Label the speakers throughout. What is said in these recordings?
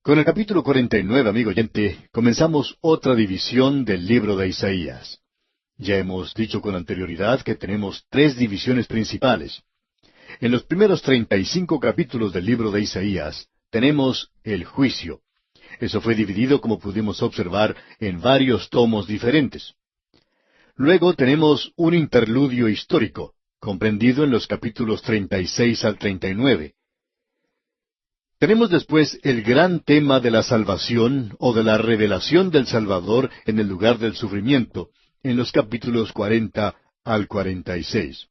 Speaker 1: Con el capítulo 49, amigo oyente, comenzamos otra división del libro de Isaías. Ya hemos dicho con anterioridad que tenemos tres divisiones principales. En los primeros 35 capítulos del libro de Isaías tenemos el juicio. Eso fue dividido, como pudimos observar, en varios tomos diferentes. Luego tenemos un interludio histórico, comprendido en los capítulos 36 al 39. Tenemos después el gran tema de la salvación o de la revelación del Salvador en el lugar del sufrimiento, en los capítulos 40 al 46.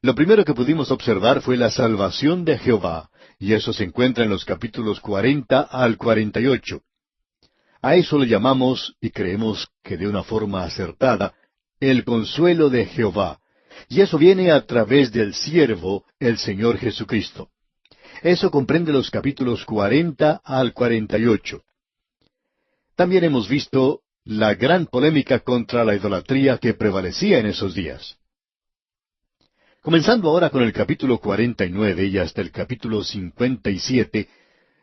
Speaker 1: Lo primero que pudimos observar fue la salvación de Jehová, y eso se encuentra en los capítulos 40 al 48. A eso le llamamos, y creemos que de una forma acertada, el consuelo de Jehová, y eso viene a través del siervo, el Señor Jesucristo. Eso comprende los capítulos 40 al 48. También hemos visto la gran polémica contra la idolatría que prevalecía en esos días. Comenzando ahora con el capítulo 49 y hasta el capítulo 57,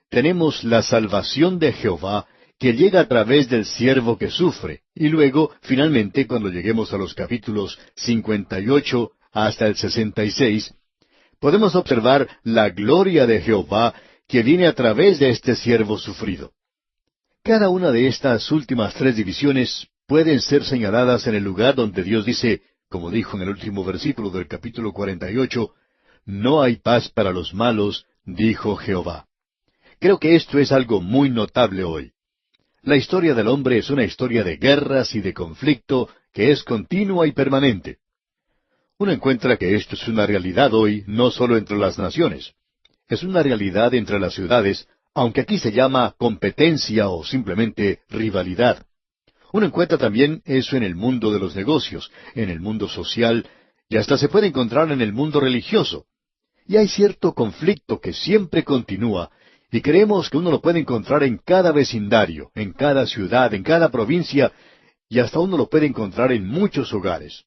Speaker 1: tenemos la salvación de Jehová que llega a través del siervo que sufre, y luego, finalmente, cuando lleguemos a los capítulos 58 hasta el 66, podemos observar la gloria de Jehová que viene a través de este siervo sufrido. Cada una de estas últimas tres divisiones pueden ser señaladas en el lugar donde Dios dice, como dijo en el último versículo del capítulo 48, «No hay paz para los malos, dijo Jehová». Creo que esto es algo muy notable hoy. La historia del hombre es una historia de guerras y de conflicto que es continua y permanente. Uno encuentra que esto es una realidad hoy, no solo entre las naciones. Es una realidad entre las ciudades, aunque aquí se llama competencia o simplemente rivalidad. Uno encuentra también eso en el mundo de los negocios, en el mundo social, y hasta se puede encontrar en el mundo religioso. Y hay cierto conflicto que siempre continúa, y creemos que uno lo puede encontrar en cada vecindario, en cada ciudad, en cada provincia, y hasta uno lo puede encontrar en muchos hogares.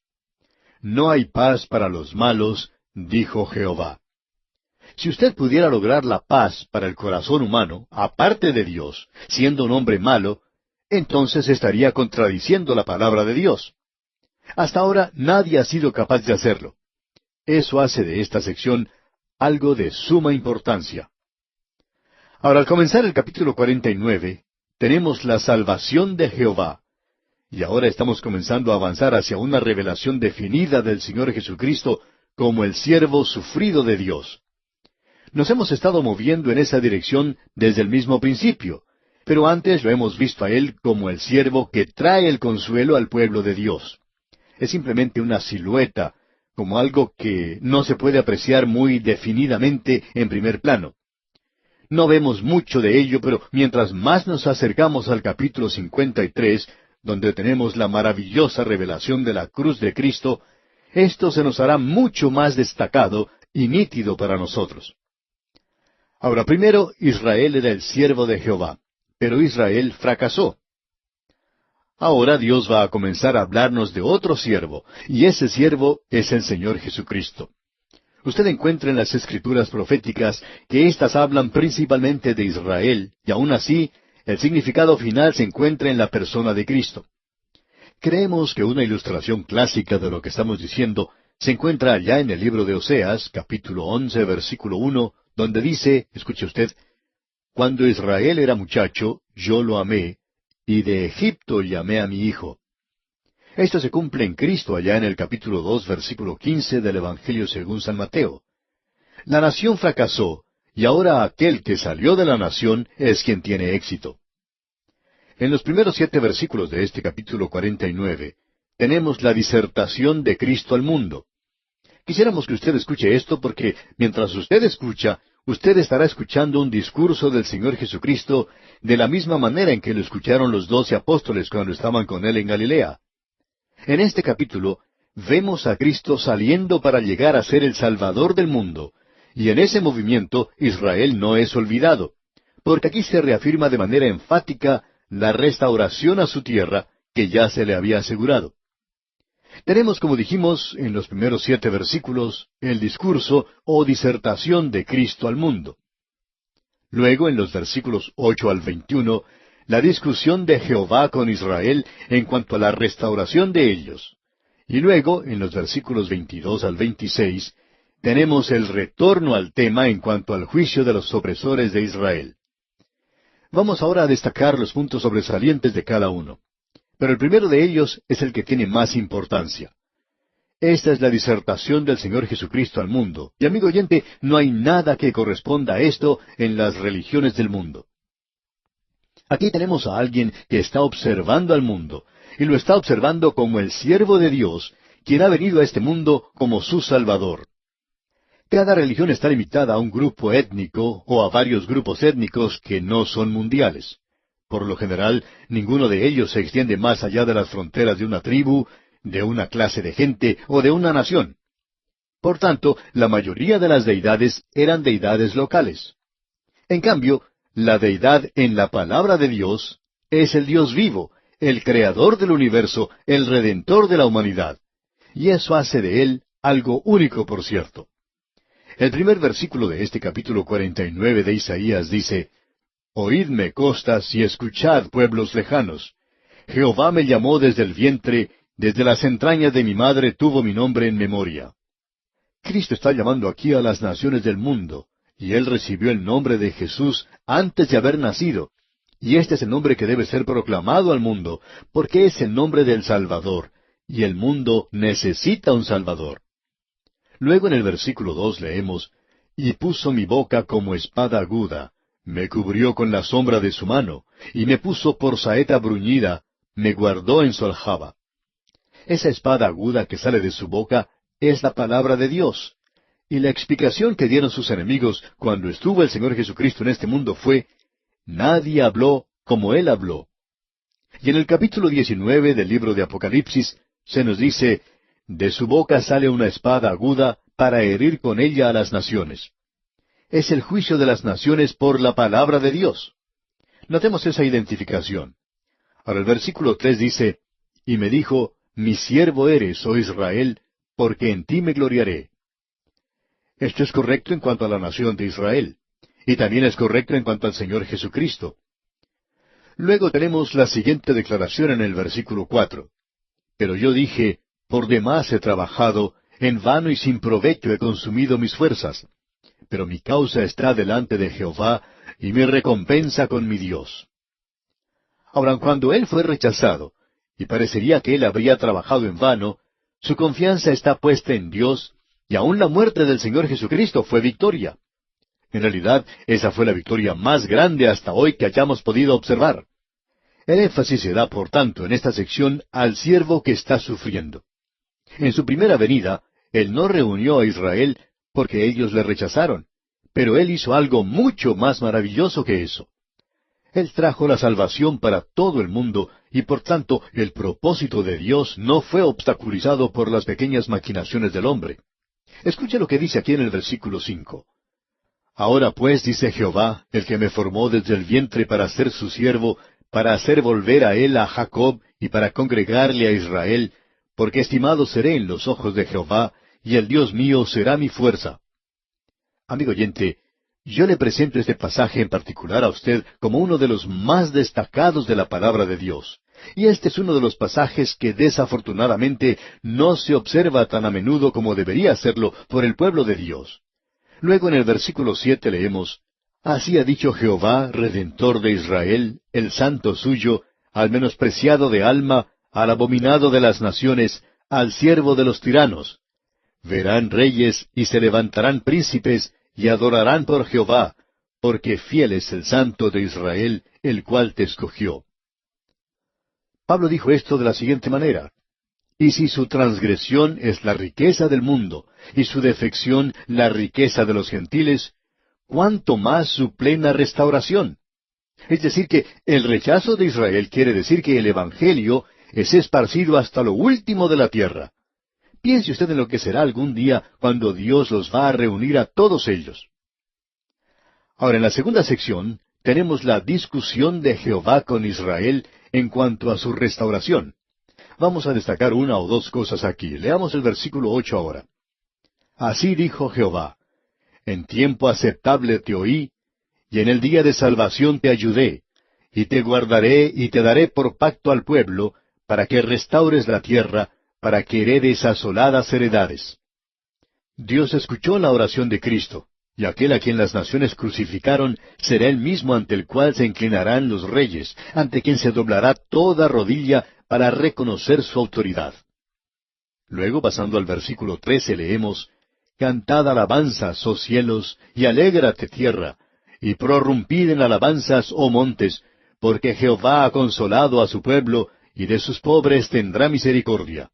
Speaker 1: «No hay paz para los malos», dijo Jehová. Si usted pudiera lograr la paz para el corazón humano, aparte de Dios, siendo un hombre malo, entonces estaría contradiciendo la palabra de Dios. Hasta ahora nadie ha sido capaz de hacerlo. Eso hace de esta sección algo de suma importancia. Ahora, al comenzar el capítulo 49, tenemos la salvación de Jehová. Y ahora estamos comenzando a avanzar hacia una revelación definida del Señor Jesucristo como el siervo sufrido de Dios. Nos hemos estado moviendo en esa dirección desde el mismo principio, pero antes lo hemos visto a Él como el siervo que trae el consuelo al pueblo de Dios. Es simplemente una silueta, como algo que no se puede apreciar muy definidamente en primer plano. No vemos mucho de ello, pero mientras más nos acercamos al capítulo 53, donde tenemos la maravillosa revelación de la cruz de Cristo, esto se nos hará mucho más destacado y nítido para nosotros. Ahora, primero, Israel era el siervo de Jehová, pero Israel fracasó. Ahora Dios va a comenzar a hablarnos de otro siervo, y ese siervo es el Señor Jesucristo. Usted encuentra en las Escrituras proféticas que éstas hablan principalmente de Israel, y aun así, el significado final se encuentra en la persona de Cristo. Creemos que una ilustración clásica de lo que estamos diciendo se encuentra allá en el libro de Oseas, capítulo 11, versículo 1, donde dice, escuche usted, «Cuando Israel era muchacho, yo lo amé, y de Egipto llamé a mi hijo». Esto se cumple en Cristo allá en el capítulo 2, versículo 15 del Evangelio según San Mateo. La nación fracasó, y ahora aquel que salió de la nación es quien tiene éxito. En los primeros 7 versículos de este capítulo 49, tenemos la disertación de Cristo al mundo. Quisiéramos que usted escuche esto porque mientras usted escucha, usted estará escuchando un discurso del Señor Jesucristo de la misma manera en que lo escucharon los 12 apóstoles cuando estaban con Él en Galilea. En este capítulo, vemos a Cristo saliendo para llegar a ser el Salvador del mundo, y en ese movimiento Israel no es olvidado, porque aquí se reafirma de manera enfática la restauración a su tierra que ya se le había asegurado. Tenemos, como dijimos en los primeros 7 versículos, el discurso o disertación de Cristo al mundo. Luego, en los versículos 8 al 21, la discusión de Jehová con Israel en cuanto a la restauración de ellos. Y luego, en los versículos 22 al 26, tenemos el retorno al tema en cuanto al juicio de los opresores de Israel. Vamos ahora a destacar los puntos sobresalientes de cada uno. Pero el primero de ellos es el que tiene más importancia. Esta es la disertación del Señor Jesucristo al mundo. Y amigo oyente, no hay nada que corresponda a esto en las religiones del mundo. Aquí tenemos a alguien que está observando al mundo, y lo está observando como el siervo de Dios, quien ha venido a este mundo como su Salvador. Cada religión está limitada a un grupo étnico o a varios grupos étnicos que no son mundiales. Por lo general, ninguno de ellos se extiende más allá de las fronteras de una tribu, de una clase de gente o de una nación. Por tanto, la mayoría de las deidades eran deidades locales. En cambio, la deidad en la palabra de Dios es el Dios vivo, el creador del universo, el redentor de la humanidad. Y eso hace de él algo único, por cierto. El primer versículo de este capítulo 49 de Isaías dice, Oídme, costas, y escuchad, pueblos lejanos. Jehová me llamó desde el vientre, desde las entrañas de mi madre tuvo mi nombre en memoria. Cristo está llamando aquí a las naciones del mundo, y Él recibió el nombre de Jesús antes de haber nacido. Y este es el nombre que debe ser proclamado al mundo, porque es el nombre del Salvador, y el mundo necesita un Salvador. Luego en el versículo 2 leemos, Y puso mi boca como espada aguda, me cubrió con la sombra de su mano, y me puso por saeta bruñida, me guardó en su aljaba. Esa espada aguda que sale de su boca es la palabra de Dios. Y la explicación que dieron sus enemigos cuando estuvo el Señor Jesucristo en este mundo fue, nadie habló como Él habló. Y en el capítulo 19 del libro de Apocalipsis se nos dice, de su boca sale una espada aguda para herir con ella a las naciones. Es el juicio de las naciones por la palabra de Dios. Notemos esa identificación. Ahora el versículo 3 dice, y me dijo, mi siervo eres, oh Israel, porque en ti me gloriaré. Esto es correcto en cuanto a la nación de Israel, y también es correcto en cuanto al Señor Jesucristo. Luego tenemos la siguiente declaración en el versículo 4. Pero yo dije, por demás he trabajado, en vano y sin provecho he consumido mis fuerzas. Pero mi causa está delante de Jehová, y mi recompensa con mi Dios. Ahora, cuando él fue rechazado, y parecería que él habría trabajado en vano, su confianza está puesta en Dios, y aún la muerte del Señor Jesucristo fue victoria. En realidad, esa fue la victoria más grande hasta hoy que hayamos podido observar. El énfasis se da, por tanto, en esta sección al siervo que está sufriendo. En su primera venida, él no reunió a Israel porque ellos le rechazaron, pero él hizo algo mucho más maravilloso que eso. Él trajo la salvación para todo el mundo, y por tanto el propósito de Dios no fue obstaculizado por las pequeñas maquinaciones del hombre. Escuche lo que dice aquí en el versículo 5. Ahora pues, dice Jehová, el que me formó desde el vientre para ser su siervo, para hacer volver a él a Jacob, y para congregarle a Israel, porque estimado seré en los ojos de Jehová, y el Dios mío será mi fuerza. Amigo oyente, yo le presento este pasaje en particular a usted como uno de los más destacados de la palabra de Dios. Y este es uno de los pasajes que desafortunadamente no se observa tan a menudo como debería hacerlo por el pueblo de Dios. Luego en el versículo 7 leemos, Así ha dicho Jehová, Redentor de Israel, el santo suyo, al menospreciado de alma, al abominado de las naciones, al siervo de los tiranos. Verán reyes y se levantarán príncipes y adorarán por Jehová, porque fiel es el santo de Israel, el cual te escogió. Pablo dijo esto de la siguiente manera, y si su transgresión es la riqueza del mundo, y su defección la riqueza de los gentiles, ¿cuánto más su plena restauración? Es decir, que el rechazo de Israel quiere decir que el Evangelio es esparcido hasta lo último de la tierra. Piense usted en lo que será algún día cuando Dios los va a reunir a todos ellos. Ahora, en la segunda sección, tenemos la discusión de Jehová con Israel en cuanto a su restauración. Vamos a destacar una o dos cosas aquí. Leamos el versículo 8 ahora. Así dijo Jehová, en tiempo aceptable te oí, y en el día de salvación te ayudé, y te guardaré y te daré por pacto al pueblo, para que restaures la tierra, para que heredes asoladas heredades. Dios escuchó la oración de Cristo, y aquel a quien las naciones crucificaron será el mismo ante el cual se inclinarán los reyes, ante quien se doblará toda rodilla para reconocer su autoridad. Luego, pasando al versículo 13, leemos, Cantad alabanzas, oh cielos, y alégrate tierra, y prorrumpid en alabanzas, oh montes, porque Jehová ha consolado a su pueblo, y de sus pobres tendrá misericordia.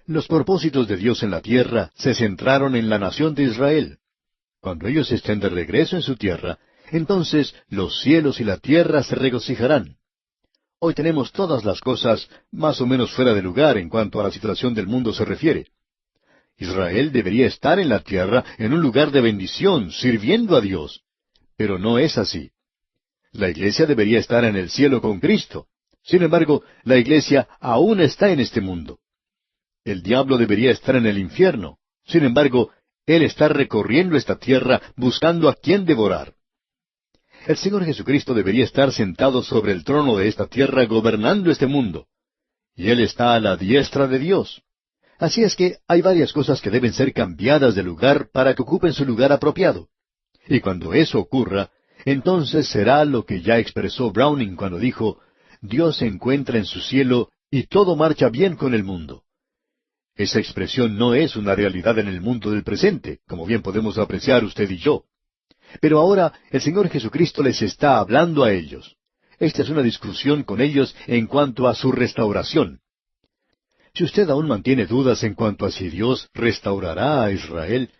Speaker 1: Los propósitos de Dios en la tierra se centraron en la nación de Israel. Cuando ellos estén de regreso en su tierra, entonces los cielos y la tierra se regocijarán. Hoy tenemos todas las cosas más o menos fuera de lugar en cuanto a la situación del mundo se refiere. Israel debería estar en la tierra en un lugar de bendición, sirviendo a Dios. Pero no es así. La iglesia debería estar en el cielo con Cristo. Sin embargo, la iglesia aún está en este mundo. El diablo debería estar en el infierno. Sin embargo, él está recorriendo esta tierra buscando a quien devorar. El Señor Jesucristo debería estar sentado sobre el trono de esta tierra gobernando este mundo. Y Él está a la diestra de Dios. Así es que hay varias cosas que deben ser cambiadas de lugar para que ocupen su lugar apropiado. Y cuando eso ocurra, entonces será lo que ya expresó Browning cuando dijo, Dios se encuentra en su cielo y todo marcha bien con el mundo. Esa expresión no es una realidad en el mundo del presente, como bien podemos apreciar usted y yo. Pero ahora el Señor Jesucristo les está hablando a ellos. Esta es una discusión con ellos en cuanto a su restauración. Si usted aún mantiene dudas en cuanto a si Dios restaurará a Israel,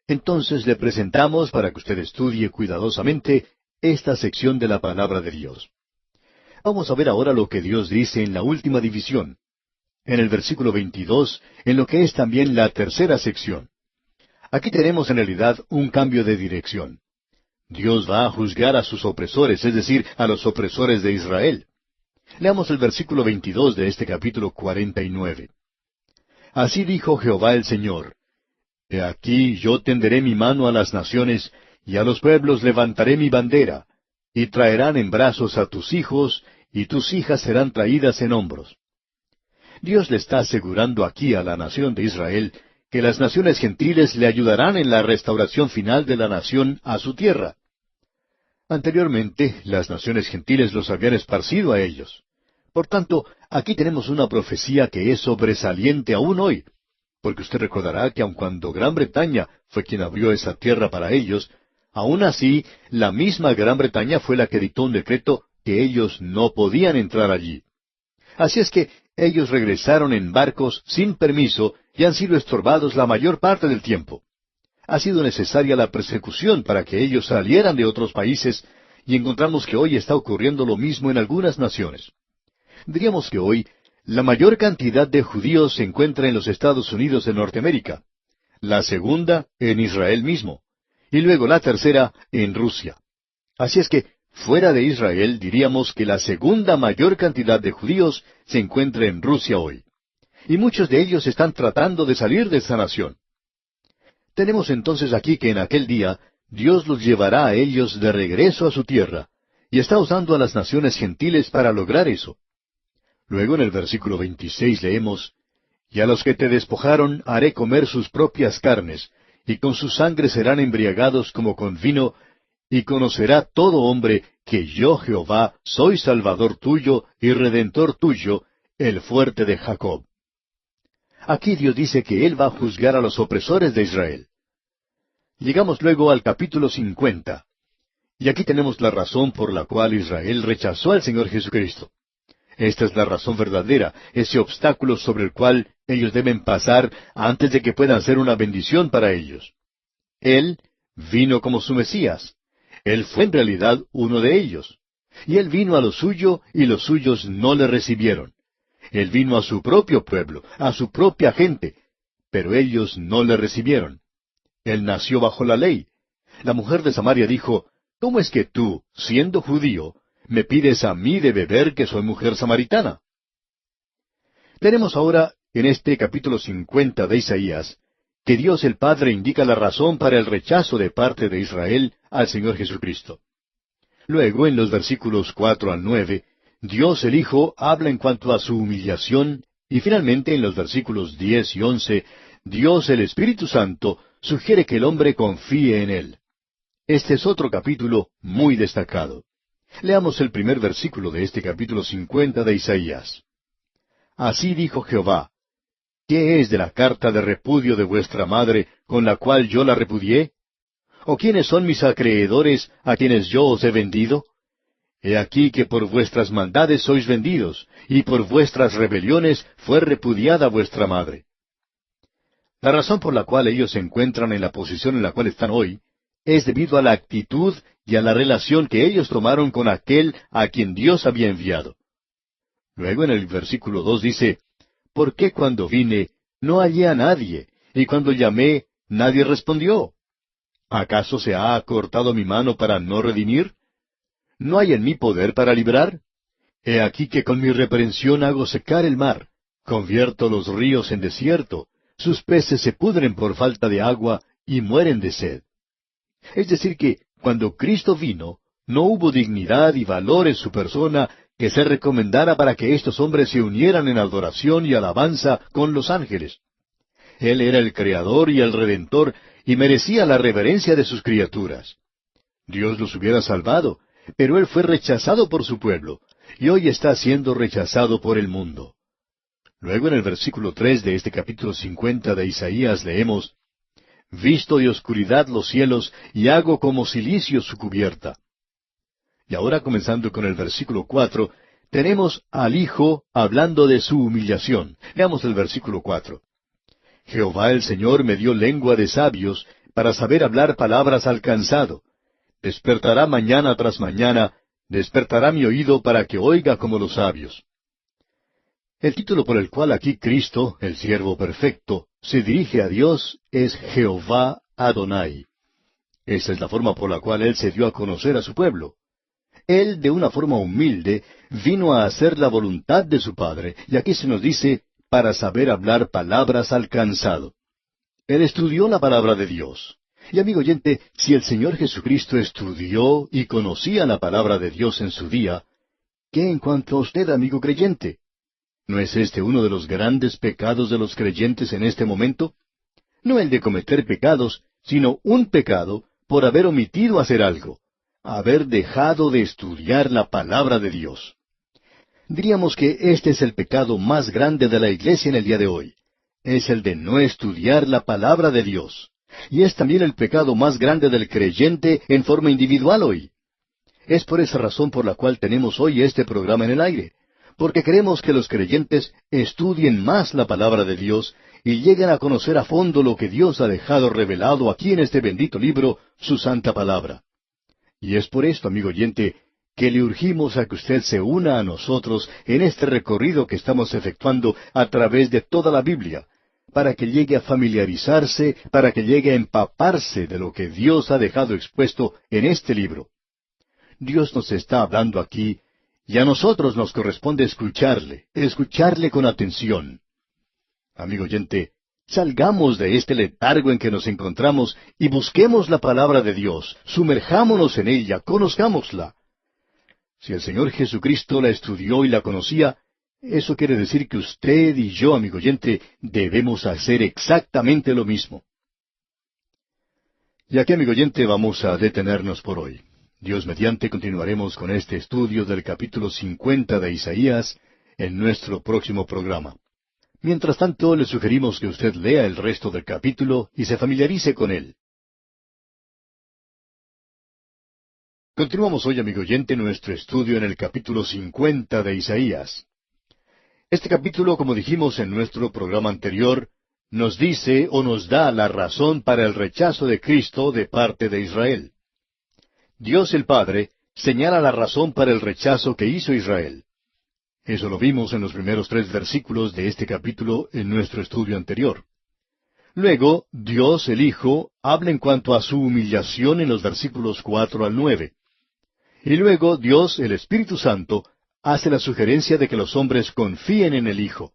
Speaker 1: entonces le presentamos para que usted estudie cuidadosamente esta sección de la palabra de Dios. Vamos a ver ahora lo que Dios dice en la última división, en el versículo 22, en lo que es también la tercera sección. Aquí tenemos en realidad un cambio de dirección. Dios va a juzgar a sus opresores, es decir, a los opresores de Israel. Leamos el versículo 22 de este capítulo 49. Así dijo Jehová el Señor, He aquí yo tenderé mi mano a las naciones, y a los pueblos levantaré mi bandera, y traerán en brazos a tus hijos, y tus hijas serán traídas en hombros. Dios le está asegurando aquí a la nación de Israel que las naciones gentiles le ayudarán en la restauración final de la nación a su tierra. Anteriormente, las naciones gentiles los habían esparcido a ellos. Por tanto, aquí tenemos una profecía que es sobresaliente aún hoy, porque usted recordará que aun cuando Gran Bretaña fue quien abrió esa tierra para ellos, aún así, la misma Gran Bretaña fue la que dictó un decreto que ellos no podían entrar allí. Así es que ellos regresaron en barcos sin permiso y han sido estorbados la mayor parte del tiempo. Ha sido necesaria la persecución para que ellos salieran de otros países, y encontramos que hoy está ocurriendo lo mismo en algunas naciones. Diríamos que hoy la mayor cantidad de judíos se encuentra en los Estados Unidos de Norteamérica, la segunda en Israel mismo, y luego la tercera en Rusia. Así es que, fuera de Israel, diríamos que la segunda mayor cantidad de judíos se encuentra en Rusia hoy. Y muchos de ellos están tratando de salir de esa nación. Tenemos entonces aquí que en aquel día Dios los llevará a ellos de regreso a su tierra, y está usando a las naciones gentiles para lograr eso. Luego en el versículo 26 leemos, Y a los que te despojaron haré comer sus propias carnes, y con su sangre serán embriagados como con vino, y conocerá todo hombre que yo Jehová soy Salvador tuyo y Redentor tuyo, el fuerte de Jacob. Aquí Dios dice que Él va a juzgar a los opresores de Israel. Llegamos luego al capítulo 50. Y aquí tenemos la razón por la cual Israel rechazó al Señor Jesucristo. Esta es la razón verdadera, ese obstáculo sobre el cual ellos deben pasar antes de que puedan ser una bendición para ellos. Él vino como su Mesías. Él fue en realidad uno de ellos. Y Él vino a lo suyo y los suyos no le recibieron. Él vino a su propio pueblo, a su propia gente, pero ellos no le recibieron. Él nació bajo la ley. La mujer de Samaria dijo, ¿Cómo es que tú, siendo judío, me pides a mí de beber que soy mujer samaritana? Tenemos ahora, en este capítulo 50 de Isaías, que Dios el Padre indica la razón para el rechazo de parte de Israel al Señor Jesucristo. Luego, en los versículos 4 al 9, Dios el Hijo habla en cuanto a su humillación, y finalmente en los versículos 10 y 11, Dios el Espíritu Santo sugiere que el hombre confíe en Él. Este es otro capítulo muy destacado. Leamos el primer versículo de este capítulo 50 de Isaías. Así dijo Jehová: ¿Qué es de la carta de repudio de vuestra madre, con la cual yo la repudié? ¿O quiénes son mis acreedores, a quienes yo os he vendido? He aquí que por vuestras maldades sois vendidos, y por vuestras rebeliones fue repudiada vuestra madre. La razón por la cual ellos se encuentran en la posición en la cual están hoy es debido a la actitud y a la relación que ellos tomaron con aquel a quien Dios había enviado. Luego en el versículo 2 dice: ¿Por qué cuando vine no hallé a nadie, y cuando llamé nadie respondió? ¿Acaso se ha acortado mi mano para no redimir? ¿No hay en mí poder para librar? He aquí que con mi reprensión hago secar el mar, convierto los ríos en desierto, sus peces se pudren por falta de agua y mueren de sed. Es decir que, cuando Cristo vino, no hubo dignidad y valor en su persona que se recomendara para que estos hombres se unieran en adoración y alabanza con los ángeles. Él era el Creador y el Redentor, y merecía la reverencia de sus criaturas. Dios los hubiera salvado, pero Él fue rechazado por su pueblo, y hoy está siendo rechazado por el mundo. Luego en el versículo 3 de este capítulo 50 de Isaías leemos: Visto de oscuridad los cielos, y hago como cilicio su cubierta. Y ahora comenzando con el versículo 4, tenemos al Hijo hablando de su humillación. Veamos el versículo 4. Jehová el Señor me dio lengua de sabios, para saber hablar palabras al cansado. Despertará mañana tras mañana, despertará mi oído para que oiga como los sabios. El título por el cual aquí Cristo, el siervo perfecto, se dirige a Dios es Jehová Adonai. Esa es la forma por la cual Él se dio a conocer a su pueblo. Él, de una forma humilde, vino a hacer la voluntad de su Padre, y aquí se nos dice, para saber hablar palabras al cansado. Él estudió la palabra de Dios. Y amigo oyente, si el Señor Jesucristo estudió y conocía la palabra de Dios en su día, ¿qué en cuanto a usted, amigo creyente? ¿No es este uno de los grandes pecados de los creyentes en este momento? No el de cometer pecados, sino un pecado por haber omitido hacer algo, haber dejado de estudiar la palabra de Dios. Diríamos que este es el pecado más grande de la iglesia en el día de hoy. Es el de no estudiar la palabra de Dios. Y es también el pecado más grande del creyente en forma individual hoy. Es por esa razón por la cual tenemos hoy este programa en el aire, porque queremos que los creyentes estudien más la palabra de Dios y lleguen a conocer a fondo lo que Dios ha dejado revelado aquí en este bendito libro, su santa palabra. Y es por esto, amigo oyente, que le urgimos a que usted se una a nosotros en este recorrido que estamos efectuando a través de toda la Biblia, para que llegue a familiarizarse, para que llegue a empaparse de lo que Dios ha dejado expuesto en este libro. Dios nos está hablando aquí, y a nosotros nos corresponde escucharle con atención. Amigo oyente, salgamos de este letargo en que nos encontramos y busquemos la palabra de Dios, sumerjámonos en ella, conozcámosla. Si el Señor Jesucristo la estudió y la conocía, eso quiere decir que usted y yo, amigo oyente, debemos hacer exactamente lo mismo. Y aquí, amigo oyente, vamos a detenernos por hoy. Dios mediante continuaremos con este estudio del capítulo 50 de Isaías en nuestro próximo programa. Mientras tanto, le sugerimos que usted lea el resto del capítulo y se familiarice con él. Continuamos hoy, amigo oyente, nuestro estudio en el capítulo 50 de Isaías. Este capítulo, como dijimos en nuestro programa anterior, nos dice o nos da la razón para el rechazo de Cristo de parte de Israel. Dios el Padre señala la razón para el rechazo que hizo Israel. Eso lo vimos en los primeros 3 versículos de este capítulo en nuestro estudio anterior. Luego, Dios el Hijo habla en cuanto a su humillación en los versículos 4 al 9. Y luego Dios, el Espíritu Santo, hace la sugerencia de que los hombres confíen en el Hijo.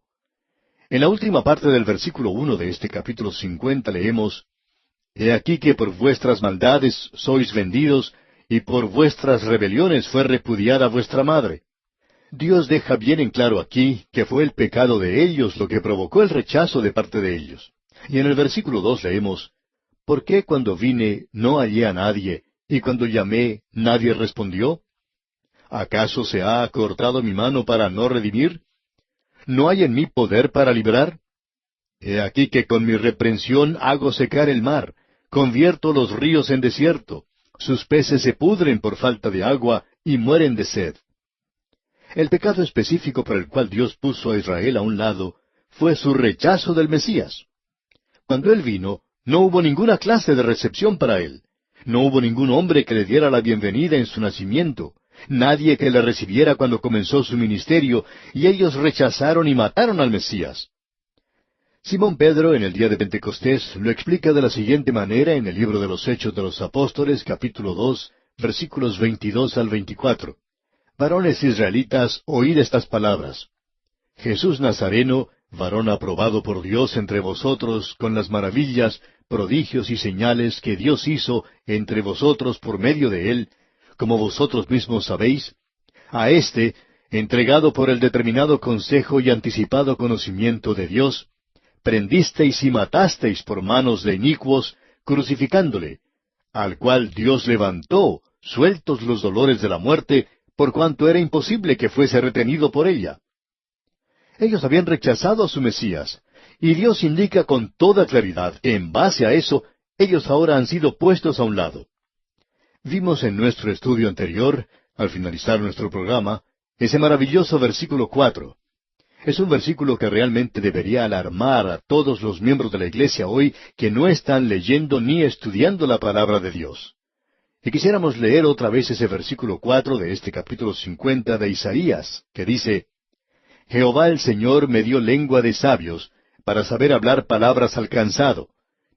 Speaker 1: En la última parte del versículo 1 de este capítulo 50 leemos: He aquí que por vuestras maldades sois vendidos, y por vuestras rebeliones fue repudiada vuestra madre. Dios deja bien en claro aquí que fue el pecado de ellos lo que provocó el rechazo de parte de ellos. Y en el versículo 2 leemos, ¿Por qué cuando vine no hallé a nadie, y cuando llamé nadie respondió? ¿Acaso se ha acortado mi mano para no redimir? ¿No hay en mí poder para librar? He aquí que con mi reprensión hago secar el mar, convierto los ríos en desierto, sus peces se pudren por falta de agua y mueren de sed. El pecado específico por el cual Dios puso a Israel a un lado fue su rechazo del Mesías. Cuando Él vino, no hubo ninguna clase de recepción para Él. No hubo ningún hombre que le diera la bienvenida en su nacimiento, nadie que le recibiera cuando comenzó su ministerio, y ellos rechazaron y mataron al Mesías. Simón Pedro, en el día de Pentecostés, lo explica de la siguiente manera en el libro de los Hechos de los Apóstoles, capítulo 2, versículos 22 al 24. Varones israelitas, oíd estas palabras. Jesús Nazareno, varón aprobado por Dios entre vosotros con las maravillas, prodigios y señales que Dios hizo entre vosotros por medio de él, como vosotros mismos sabéis, a éste, entregado por el determinado consejo y anticipado conocimiento de Dios, prendisteis y matasteis por manos de inicuos, crucificándole, al cual Dios levantó, sueltos los dolores de la muerte, por cuanto era imposible que fuese retenido por ella. Ellos habían rechazado a su Mesías, y Dios indica con toda claridad que en base a eso, ellos ahora han sido puestos a un lado. Vimos en nuestro estudio anterior, al finalizar nuestro programa, ese maravilloso versículo 4. Es un versículo que realmente debería alarmar a todos los miembros de la iglesia hoy que no están leyendo ni estudiando la palabra de Dios. Y quisiéramos leer otra vez ese versículo 4 de este capítulo 50 de Isaías, que dice, Jehová el Señor me dio lengua de sabios, para saber hablar palabras al cansado.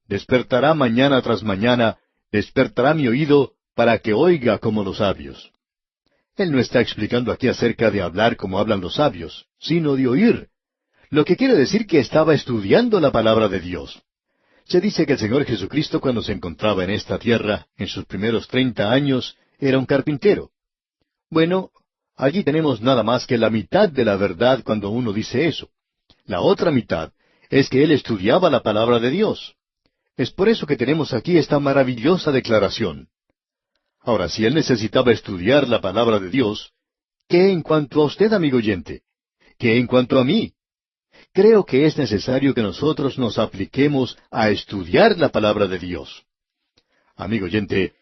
Speaker 1: Despertará mañana tras mañana, despertará mi oído, para que oiga como los sabios. Él no está explicando aquí acerca de hablar como hablan los sabios, sino de oír. Lo que quiere decir que estaba estudiando la palabra de Dios. Se dice que el Señor Jesucristo, cuando se encontraba en esta tierra, en sus primeros 30 años, era un carpintero. Bueno, allí tenemos nada más que la mitad de la verdad cuando uno dice eso. La otra mitad es que Él estudiaba la palabra de Dios. Es por eso que tenemos aquí esta maravillosa declaración. Ahora, si Él necesitaba estudiar la palabra de Dios, ¿qué en cuanto a usted, amigo oyente? ¿Qué en cuanto a mí? Creo que es necesario que nosotros nos apliquemos a estudiar la palabra de Dios. Amigo oyente,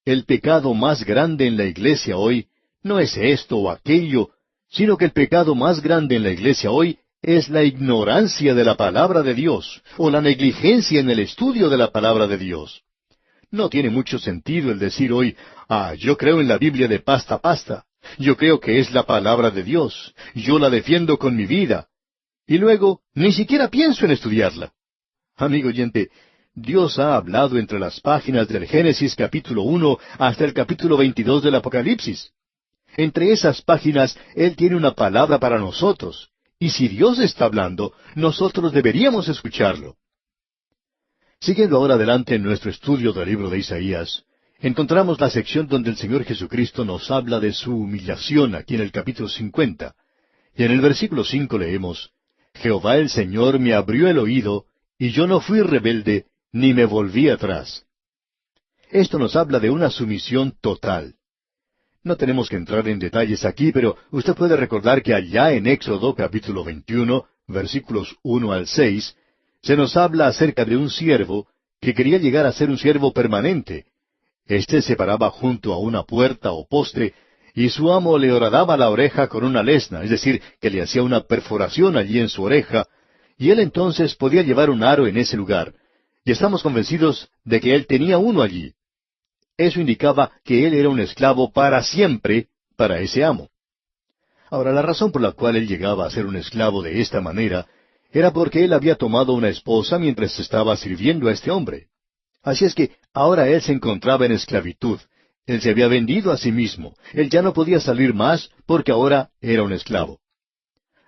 Speaker 1: el pecado más grande en la iglesia hoy no es esto o aquello, sino que el pecado más grande en la iglesia hoy es la ignorancia de la palabra de Dios, o la negligencia en el estudio de la palabra de Dios. No tiene mucho sentido el decir hoy, yo creo en la Biblia de pasta a pasta, yo creo que es la palabra de Dios, yo la defiendo con mi vida, y luego ni siquiera pienso en estudiarla. Amigo oyente, Dios ha hablado entre las páginas del Génesis capítulo 1 hasta el capítulo 22 del Apocalipsis. Entre esas páginas Él tiene una palabra para nosotros, y si Dios está hablando, nosotros deberíamos escucharlo. Siguiendo ahora adelante en nuestro estudio del libro de Isaías, encontramos la sección donde el Señor Jesucristo nos habla de su humillación aquí en el capítulo 50. Y en el versículo 5 leemos, Jehová el Señor me abrió el oído, y yo no fui rebelde, ni me volví atrás. Esto nos habla de una sumisión total. No tenemos que entrar en detalles aquí, pero usted puede recordar que allá en Éxodo capítulo 21, versículos 1 al 6, se nos habla acerca de un siervo que quería llegar a ser un siervo permanente. Este se paraba junto a una puerta o poste, y su amo le horadaba la oreja con una lesna, es decir, que le hacía una perforación allí en su oreja, y él entonces podía llevar un aro en ese lugar. Y estamos convencidos de que él tenía uno allí. Eso indicaba que él era un esclavo para siempre para ese amo. Ahora, la razón por la cual él llegaba a ser un esclavo de esta manera era porque él había tomado una esposa mientras estaba sirviendo a este hombre. Así es que ahora él se encontraba en esclavitud. Él se había vendido a sí mismo. Él ya no podía salir más porque ahora era un esclavo.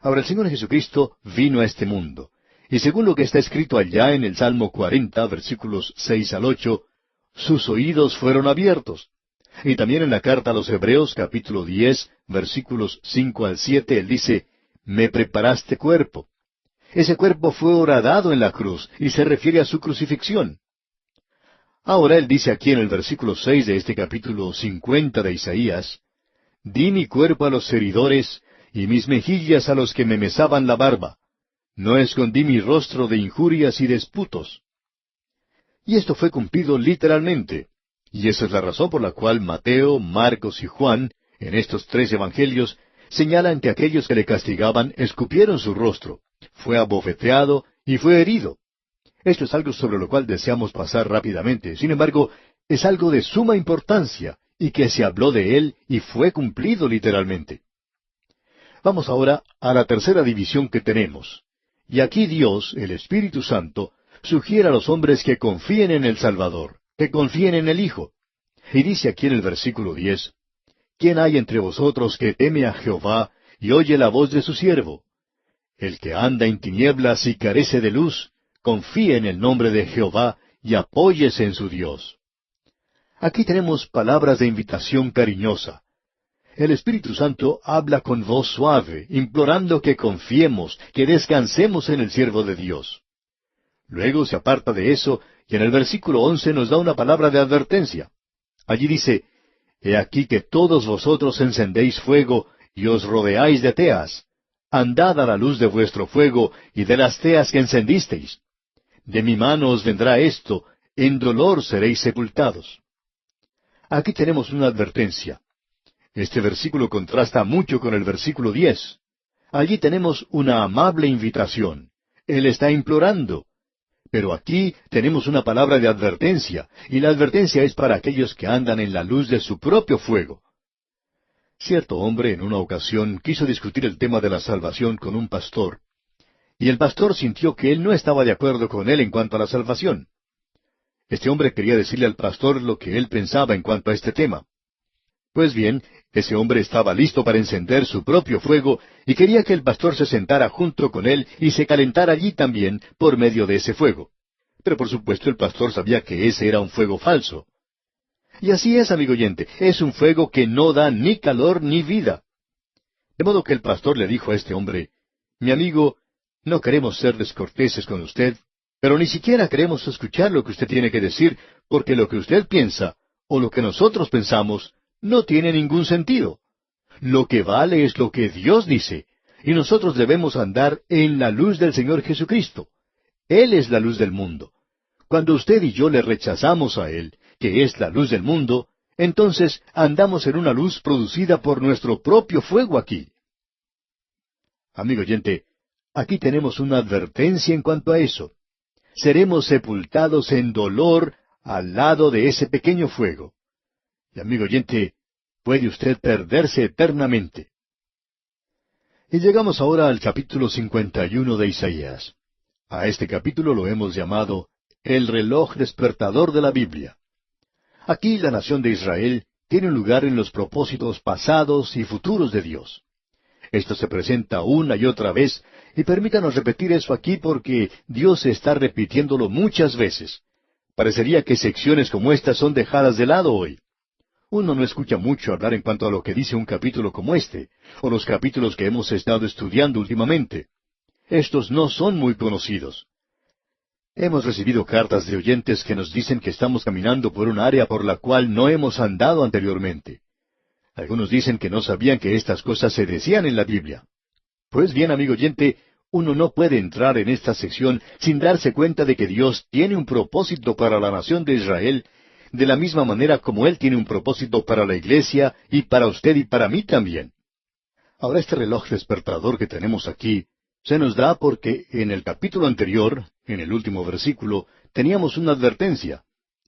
Speaker 1: Ahora el Señor Jesucristo vino a este mundo. Y según lo que está escrito allá en el Salmo 40, versículos 6 al 8, sus oídos fueron abiertos. Y también en la carta a los Hebreos, capítulo 10, versículos 5 al 7, él dice, me preparaste cuerpo. Ese cuerpo fue horadado en la cruz, y se refiere a su crucifixión. Ahora él dice aquí en el versículo 6 de este capítulo 50 de Isaías, di mi cuerpo a los heridores, y mis mejillas a los que me mesaban la barba. No escondí mi rostro de injurias y disputos. Y esto fue cumplido literalmente. Y esa es la razón por la cual Mateo, Marcos y Juan, en estos tres evangelios, señalan que aquellos que le castigaban escupieron su rostro, fue abofeteado y fue herido. Esto es algo sobre lo cual deseamos pasar rápidamente. Sin embargo, es algo de suma importancia y que se habló de él y fue cumplido literalmente. Vamos ahora a la tercera división que tenemos. Y aquí Dios, el Espíritu Santo, sugiere a los hombres que confíen en el Salvador, que confíen en el Hijo. Y dice aquí en el versículo 10, ¿quién hay entre vosotros que teme a Jehová y oye la voz de su siervo? El que anda en tinieblas y carece de luz, confíe en el nombre de Jehová y apóyese en su Dios. Aquí tenemos palabras de invitación cariñosa. El Espíritu Santo habla con voz suave, implorando que confiemos, que descansemos en el siervo de Dios. Luego se aparta de eso y en el versículo 11 nos da una palabra de advertencia. Allí dice, he aquí que todos vosotros encendéis fuego y os rodeáis de teas. Andad a la luz de vuestro fuego y de las teas que encendisteis. De mi mano os vendrá esto, en dolor seréis sepultados. Aquí tenemos una advertencia. Este versículo contrasta mucho con el versículo 10. Allí tenemos una amable invitación. Él está implorando. Pero aquí tenemos una palabra de advertencia, y la advertencia es para aquellos que andan en la luz de su propio fuego. Cierto hombre en una ocasión quiso discutir el tema de la salvación con un pastor, y el pastor sintió que él no estaba de acuerdo con él en cuanto a la salvación. Este hombre quería decirle al pastor lo que él pensaba en cuanto a este tema. Pues bien, ese hombre estaba listo para encender su propio fuego y quería que el pastor se sentara junto con él y se calentara allí también por medio de ese fuego. Pero por supuesto el pastor sabía que ese era un fuego falso. Y así es, amigo oyente, es un fuego que no da ni calor ni vida. De modo que el pastor le dijo a este hombre, mi amigo, no queremos ser descorteses con usted, pero ni siquiera queremos escuchar lo que usted tiene que decir, porque lo que usted piensa, o lo que nosotros pensamos, no tiene ningún sentido. Lo que vale es lo que Dios dice, y nosotros debemos andar en la luz del Señor Jesucristo. Él es la luz del mundo. Cuando usted y yo le rechazamos a Él, que es la luz del mundo, entonces andamos en una luz producida por nuestro propio fuego aquí. Amigo oyente, aquí tenemos una advertencia en cuanto a eso. Seremos sepultados en dolor al lado de ese pequeño fuego. Y amigo oyente, puede usted perderse eternamente. Y llegamos ahora al capítulo 51 de Isaías. A este capítulo lo hemos llamado el reloj despertador de la Biblia. Aquí la nación de Israel tiene un lugar en los propósitos pasados y futuros de Dios. Esto se presenta una y otra vez, y permítanos repetir eso aquí porque Dios está repitiéndolo muchas veces. Parecería que secciones como estas son dejadas de lado hoy. Uno no escucha mucho hablar en cuanto a lo que dice un capítulo como este, o los capítulos que hemos estado estudiando últimamente. Estos no son muy conocidos. Hemos recibido cartas de oyentes que nos dicen que estamos caminando por un área por la cual no hemos andado anteriormente. Algunos dicen que no sabían que estas cosas se decían en la Biblia. Pues bien, amigo oyente, uno no puede entrar en esta sección sin darse cuenta de que Dios tiene un propósito para la nación de Israel, de la misma manera como Él tiene un propósito para la iglesia y para usted y para mí también. Ahora este reloj despertador que tenemos aquí se nos da porque en el capítulo anterior, en el último versículo, teníamos una advertencia.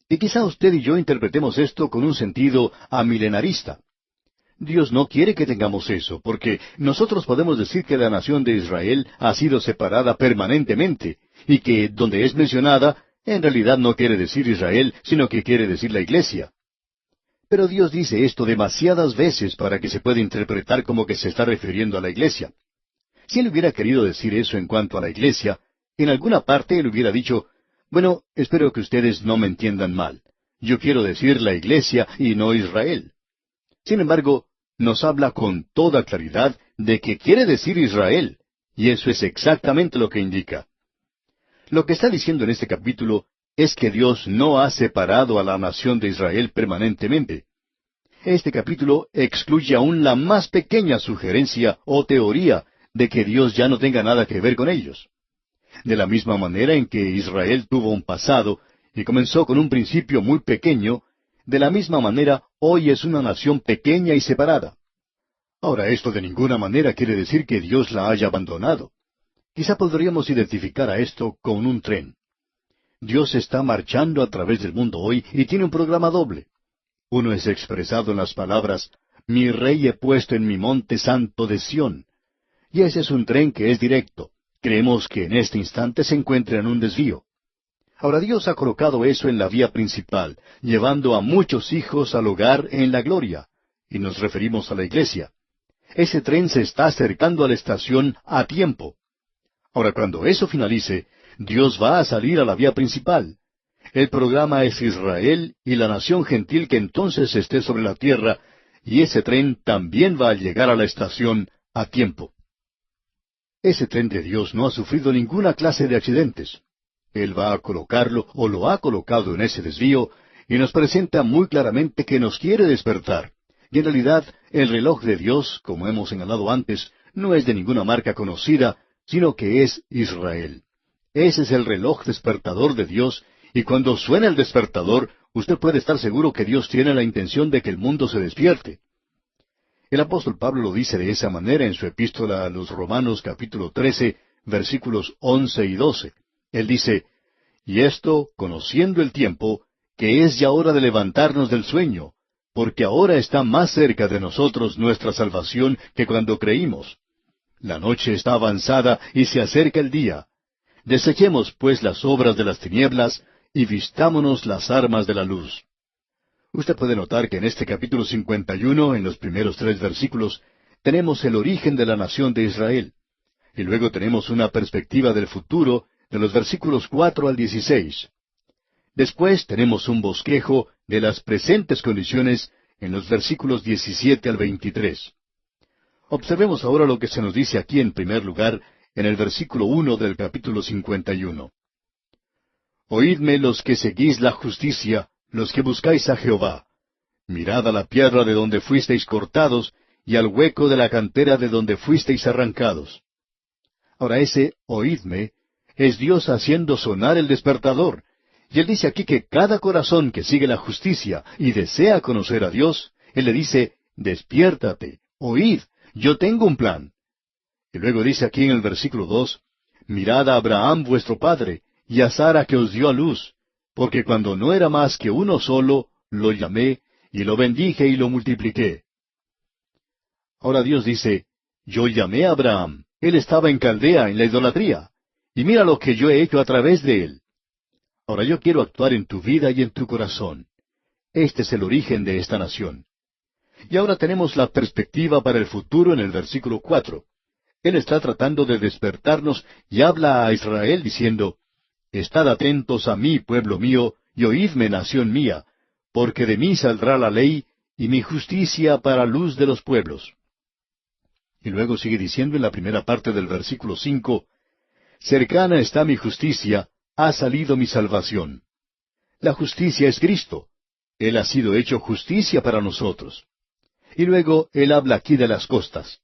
Speaker 1: Y quizá usted y yo interpretemos esto con un sentido amilenarista. Dios no quiere que tengamos eso, porque nosotros podemos decir que la nación de Israel ha sido separada permanentemente, y que donde es mencionada, en realidad no quiere decir Israel, sino que quiere decir la iglesia. Pero Dios dice esto demasiadas veces para que se pueda interpretar como que se está refiriendo a la iglesia. Si Él hubiera querido decir eso en cuanto a la iglesia, En alguna parte él hubiera dicho, bueno, espero que ustedes no me entiendan mal. Yo quiero decir la iglesia y no Israel. Sin embargo, nos habla con toda claridad de que quiere decir Israel, y eso es exactamente lo que indica. Lo que está diciendo en este capítulo es que Dios no ha separado a la nación de Israel permanentemente. Este capítulo excluye aún la más pequeña sugerencia o teoría de que Dios ya no tenga nada que ver con ellos. De la misma manera en que Israel tuvo un pasado y comenzó con un principio muy pequeño, de la misma manera hoy es una nación pequeña y separada. Ahora, esto de ninguna manera quiere decir que Dios la haya abandonado. Quizá podríamos identificar a esto con un tren. Dios está marchando a través del mundo hoy y tiene un programa doble. Uno es expresado en las palabras, mi rey he puesto en mi monte santo de Sión. Y ese es un tren que es directo. Creemos que en este instante se encuentra en un desvío. Ahora Dios ha colocado eso en la vía principal, llevando a muchos hijos al hogar en la gloria. Y nos referimos a la iglesia. Ese tren se está acercando a la estación a tiempo. Ahora, cuando eso finalice, Dios va a salir a la vía principal. El programa es Israel y la nación gentil que entonces esté sobre la tierra, y ese tren también va a llegar a la estación a tiempo. Ese tren de Dios no ha sufrido ninguna clase de accidentes. Él va a colocarlo o lo ha colocado en ese desvío y nos presenta muy claramente que nos quiere despertar. Y en realidad, el reloj de Dios, como hemos señalado antes, no es de ninguna marca conocida, sino que es Israel. Ese es el reloj despertador de Dios, y cuando suena el despertador, usted puede estar seguro que Dios tiene la intención de que el mundo se despierte. El apóstol Pablo lo dice de esa manera en su epístola a los Romanos capítulo 13, versículos 11 y 12. Él dice, y esto, conociendo el tiempo, que es ya hora de levantarnos del sueño, porque ahora está más cerca de nosotros nuestra salvación que cuando creímos. La noche está avanzada y se acerca el día. Desechemos pues las obras de las tinieblas y vistámonos las armas de la luz. Usted puede notar que en este capítulo 51, en los primeros 3 versículos, tenemos el origen de la nación de Israel. Y luego tenemos una perspectiva del futuro de los versículos 4 al 16. Después tenemos un bosquejo de las presentes condiciones en los versículos 17 al 23. Observemos ahora lo que se nos dice aquí en primer lugar en el versículo 1 del capítulo 51. Oídme los que seguís la justicia, los que buscáis a Jehová. Mirad a la piedra de donde fuisteis cortados, y al hueco de la cantera de donde fuisteis arrancados. Ahora ese oídme es Dios haciendo sonar el despertador. Y Él dice aquí que cada corazón que sigue la justicia y desea conocer a Dios, Él le dice, despiértate, oíd, yo tengo un plan. Y luego dice aquí en el versículo 2, mirad a Abraham vuestro padre, y a Sara que os dio a luz, porque cuando no era más que uno solo, lo llamé, y lo bendije y lo multipliqué. Ahora Dios dice, yo llamé a Abraham, él estaba en Caldea, en la idolatría, y mira lo que yo he hecho a través de él. Ahora yo quiero actuar en tu vida y en tu corazón. Este es el origen de esta nación. Y ahora tenemos la perspectiva para el futuro en el versículo 4. Él está tratando de despertarnos y habla a Israel diciendo, estad atentos a mí, pueblo mío, y oídme, nación mía, porque de mí saldrá la ley, y mi justicia para luz de los pueblos. Y luego sigue diciendo en la primera parte del versículo 5, cercana está mi justicia, ha salido mi salvación. La justicia es Cristo. Él ha sido hecho justicia para nosotros. Y luego Él habla aquí de las costas.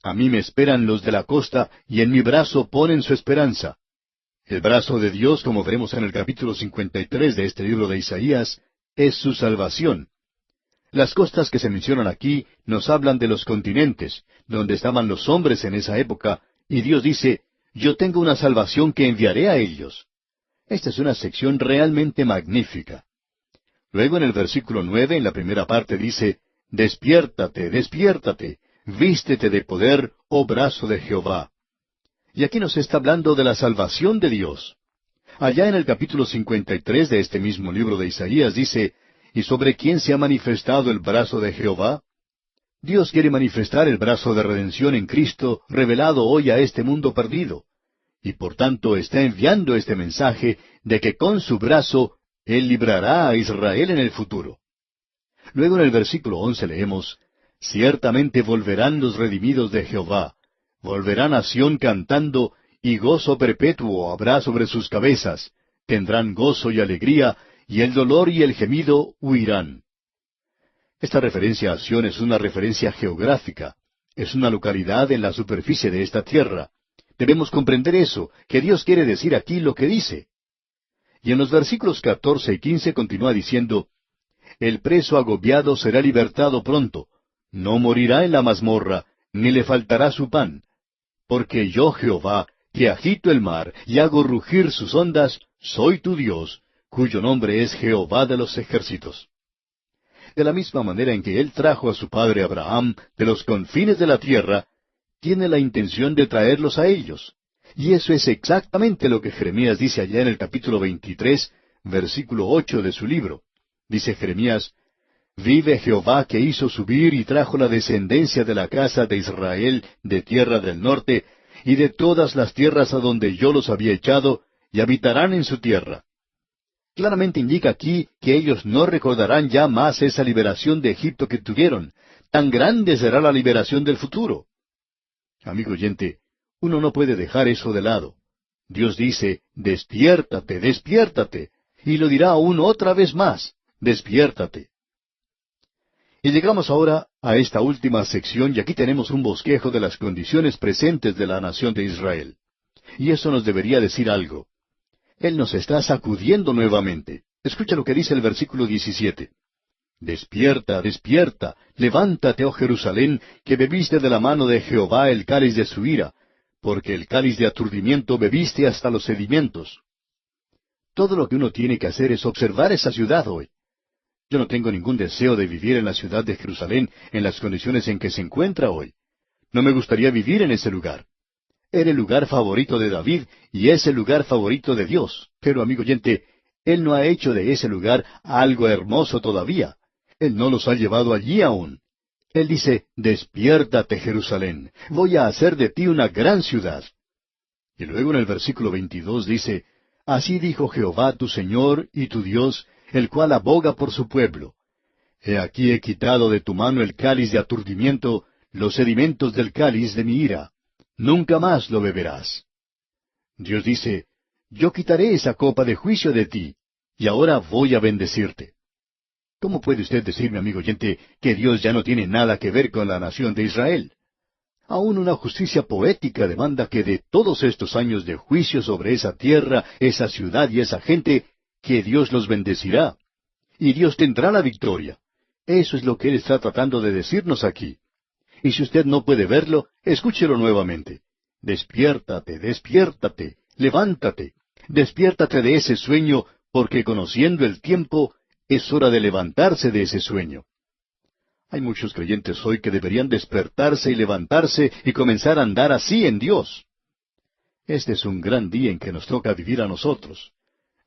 Speaker 1: A mí me esperan los de la costa, y en mi brazo ponen su esperanza. El brazo de Dios, como veremos en el capítulo 53 de este libro de Isaías, es su salvación. Las costas que se mencionan aquí nos hablan de los continentes, donde estaban los hombres en esa época, y Dios dice, yo tengo una salvación que enviaré a ellos. Esta es una sección realmente magnífica. Luego en el versículo 9, en la primera parte dice, despiértate, despiértate, vístete de poder, oh brazo de Jehová. Y aquí nos está hablando de la salvación de Dios. Allá en el capítulo 53 de este mismo libro de Isaías dice, ¿y sobre quién se ha manifestado el brazo de Jehová? Dios quiere manifestar el brazo de redención en Cristo, revelado hoy a este mundo perdido. y por tanto está enviando este mensaje de que con su brazo Él librará a Israel en el futuro. Luego en el versículo 11 leemos, Ciertamente volverán los redimidos de Jehová, volverán a Sión cantando, y gozo perpetuo habrá sobre sus cabezas, tendrán gozo y alegría, y el dolor y el gemido huirán. Esta referencia a Sión es una referencia geográfica, es una localidad en la superficie de esta tierra. Debemos comprender eso, que Dios quiere decir aquí lo que dice. Y en los versículos 14 y 15 continúa diciendo, El preso agobiado será libertado pronto, no morirá en la mazmorra, ni le faltará su pan. Porque yo, Jehová, que agito el mar y hago rugir sus ondas, soy tu Dios, cuyo nombre es Jehová de los ejércitos. De la misma manera en que Él trajo a su padre Abraham de los confines de la tierra, tiene la intención de traerlos a ellos. Y eso es exactamente lo que Jeremías dice allá en el capítulo 23, versículo 8 de su libro. Dice Jeremías, Vive Jehová que hizo subir y trajo la descendencia de la casa de Israel de tierra del norte, y de todas las tierras a donde yo los había echado, y habitarán en su tierra. Claramente indica aquí que ellos no recordarán ya más esa liberación de Egipto que tuvieron. Tan grande será la liberación del futuro. Amigo oyente, uno no puede dejar eso de lado. Dios dice, despiértate, despiértate, y lo dirá aún otra vez más, despiértate. Y llegamos ahora a esta última sección, y aquí tenemos un bosquejo de las condiciones presentes de la nación de Israel. Y eso nos debería decir algo. Él nos está sacudiendo nuevamente. Escucha lo que dice el versículo 17. Despierta, despierta, levántate, oh Jerusalén, que bebiste de la mano de Jehová el cáliz de su ira, porque el cáliz de aturdimiento bebiste hasta los sedimentos. Todo lo que uno tiene que hacer es observar esa ciudad hoy. Yo no tengo ningún deseo de vivir en la ciudad de Jerusalén en las condiciones en que se encuentra hoy. No me gustaría vivir en ese lugar. Era el lugar favorito de David y es el lugar favorito de Dios. Pero, amigo oyente, Él no ha hecho de ese lugar algo hermoso todavía. Él no los ha llevado allí aún. Él dice, despiértate, Jerusalén, voy a hacer de ti una gran ciudad. Y luego en el versículo 22 dice, Así dijo Jehová tu Señor y tu Dios, el cual aboga por su pueblo. He aquí he quitado de tu mano el cáliz de aturdimiento, los sedimentos del cáliz de mi ira. Nunca más lo beberás. Dios dice, yo quitaré esa copa de juicio de ti, y ahora voy a bendecirte. ¿Cómo puede usted decirme, amigo oyente, que Dios ya no tiene nada que ver con la nación de Israel? Aún una justicia poética demanda que de todos estos años de juicio sobre esa tierra, esa ciudad y esa gente, que Dios los bendecirá. Y Dios tendrá la victoria. Eso es lo que Él está tratando de decirnos aquí. Y si usted no puede verlo, escúchelo nuevamente. Despiértate, despiértate, levántate, despiértate de ese sueño, porque conociendo el tiempo, es hora de levantarse de ese sueño. Hay muchos creyentes hoy que deberían despertarse y levantarse y comenzar a andar así en Dios. Este es un gran día en que nos toca vivir a nosotros.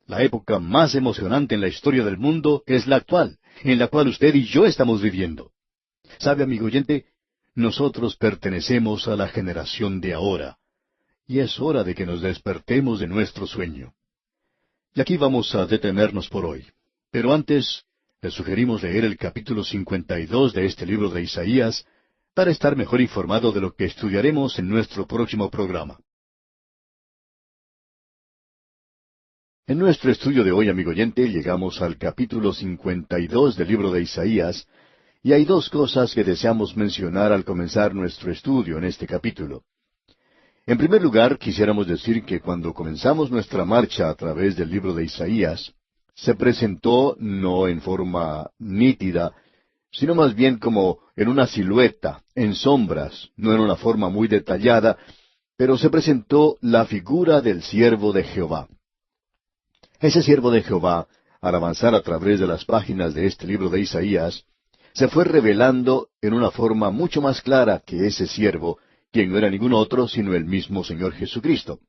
Speaker 1: La época más emocionante en la historia del mundo es la actual, en la cual usted y yo estamos viviendo. ¿Sabe, amigo oyente? Nosotros pertenecemos a la generación de ahora, y es hora de que nos despertemos de nuestro sueño. Y aquí vamos a detenernos por hoy. Pero antes, les sugerimos leer el capítulo 52 de este libro de Isaías, para estar mejor informado de lo que estudiaremos en nuestro próximo programa. En nuestro estudio de hoy, amigo oyente, llegamos al capítulo 52 del libro de Isaías, y hay dos cosas que deseamos mencionar al comenzar nuestro estudio en este capítulo. En primer lugar, quisiéramos decir que cuando comenzamos nuestra marcha a través del libro de Isaías, se presentó no en forma nítida, sino más bien como en una silueta, en sombras, no en una forma muy detallada, pero se presentó la figura del siervo de Jehová. Ese siervo de Jehová, al avanzar a través de las páginas de este libro de Isaías, se fue revelando en una forma mucho más clara que ese siervo, quien no era ningún otro sino el mismo Señor Jesucristo.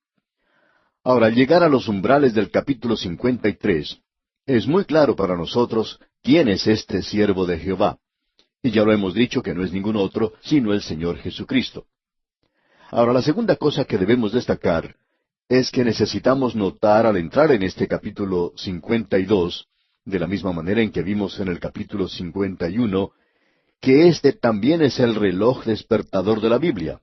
Speaker 1: Ahora, al llegar a los umbrales del capítulo 53, es muy claro para nosotros quién es este siervo de Jehová. Y ya lo hemos dicho que no es ningún otro sino el Señor Jesucristo. Ahora, la segunda cosa que debemos destacar es que necesitamos notar al entrar en este capítulo 52, de la misma manera en que vimos en el capítulo 51, que este también es el reloj despertador de la Biblia.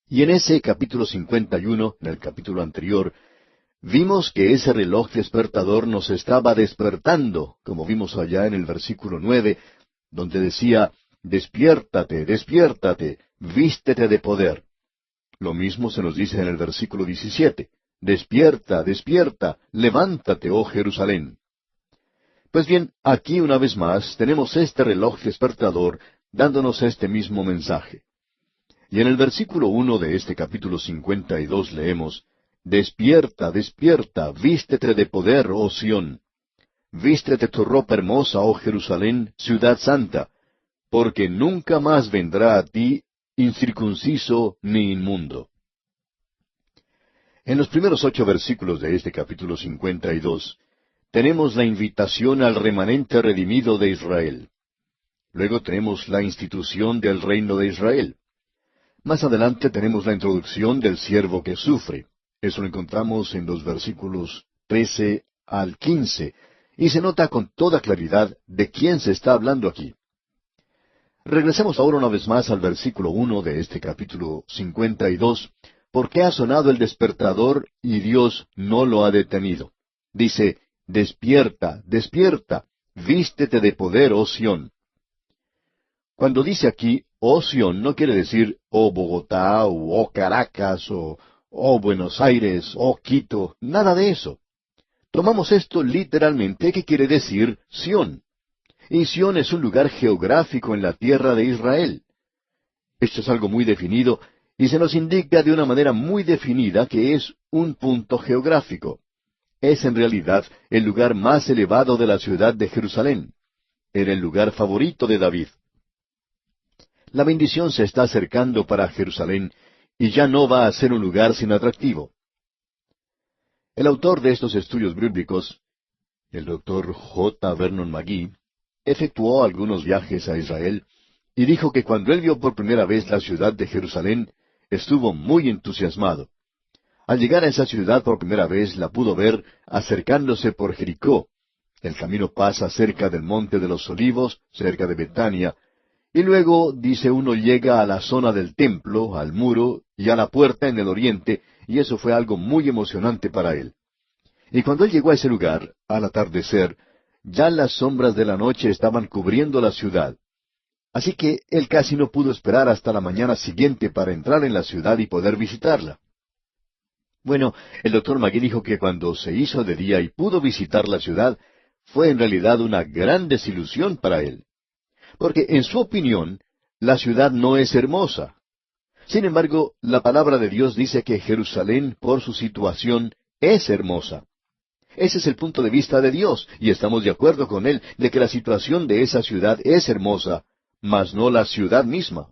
Speaker 1: Y en ese capítulo 51, en el capítulo anterior, vimos que ese reloj despertador nos estaba despertando, como vimos allá en el versículo 9, donde decía, despiértate, despiértate, vístete de poder. Lo mismo se nos dice en el versículo 17, despierta, despierta, levántate, oh Jerusalén. Pues bien, aquí una vez más tenemos este reloj despertador dándonos este mismo mensaje. Y en el versículo 1 de este capítulo 52 leemos, despierta, despierta, vístete de poder, oh Sión. Vístete tu ropa hermosa, oh Jerusalén, ciudad santa, porque nunca más vendrá a ti incircunciso ni inmundo. En los primeros 8 versículos de este capítulo 52, tenemos la invitación al remanente redimido de Israel. Luego tenemos la institución del reino de Israel. Más adelante tenemos la introducción del siervo que sufre. Eso lo encontramos en los versículos 13 al 15, y se nota con toda claridad de quién se está hablando aquí. Regresemos ahora una vez más al versículo 1 de este capítulo 52, porque ha sonado el despertador y Dios no lo ha detenido. Dice, despierta, despierta, vístete de poder, oh Sión. Cuando dice aquí, oh Sión, no quiere decir, oh Bogotá, o oh Caracas, o oh Buenos Aires, oh Quito, nada de eso. Tomamos esto literalmente, que quiere decir Sión. Y Sión es un lugar geográfico en la tierra de Israel. Esto es algo muy definido, y se nos indica de una manera muy definida que es un punto geográfico. Es en realidad el lugar más elevado de la ciudad de Jerusalén. Era el lugar favorito de David. La bendición se está acercando para Jerusalén, y ya no va a ser un lugar sin atractivo. El autor de estos estudios bíblicos, el doctor J. Vernon McGee, efectuó algunos viajes a Israel y dijo que cuando él vio por primera vez la ciudad de Jerusalén, estuvo muy entusiasmado. Al llegar a esa ciudad por primera vez, la pudo ver acercándose por Jericó. El camino pasa cerca del Monte de los Olivos, cerca de Betania, y luego, dice uno, llega a la zona del templo, al muro y a la puerta en el oriente, y eso fue algo muy emocionante para él. Y cuando él llegó a ese lugar, al atardecer, ya las sombras de la noche estaban cubriendo la ciudad. Así que él casi no pudo esperar hasta la mañana siguiente para entrar en la ciudad y poder visitarla. Bueno, el doctor McGee dijo que cuando se hizo de día y pudo visitar la ciudad, fue en realidad una gran desilusión para él. Porque, en su opinión, la ciudad no es hermosa. Sin embargo, la palabra de Dios dice que Jerusalén, por su situación, es hermosa. Ese es el punto de vista de Dios, y estamos de acuerdo con Él de que la situación de esa ciudad es hermosa, mas no la ciudad misma.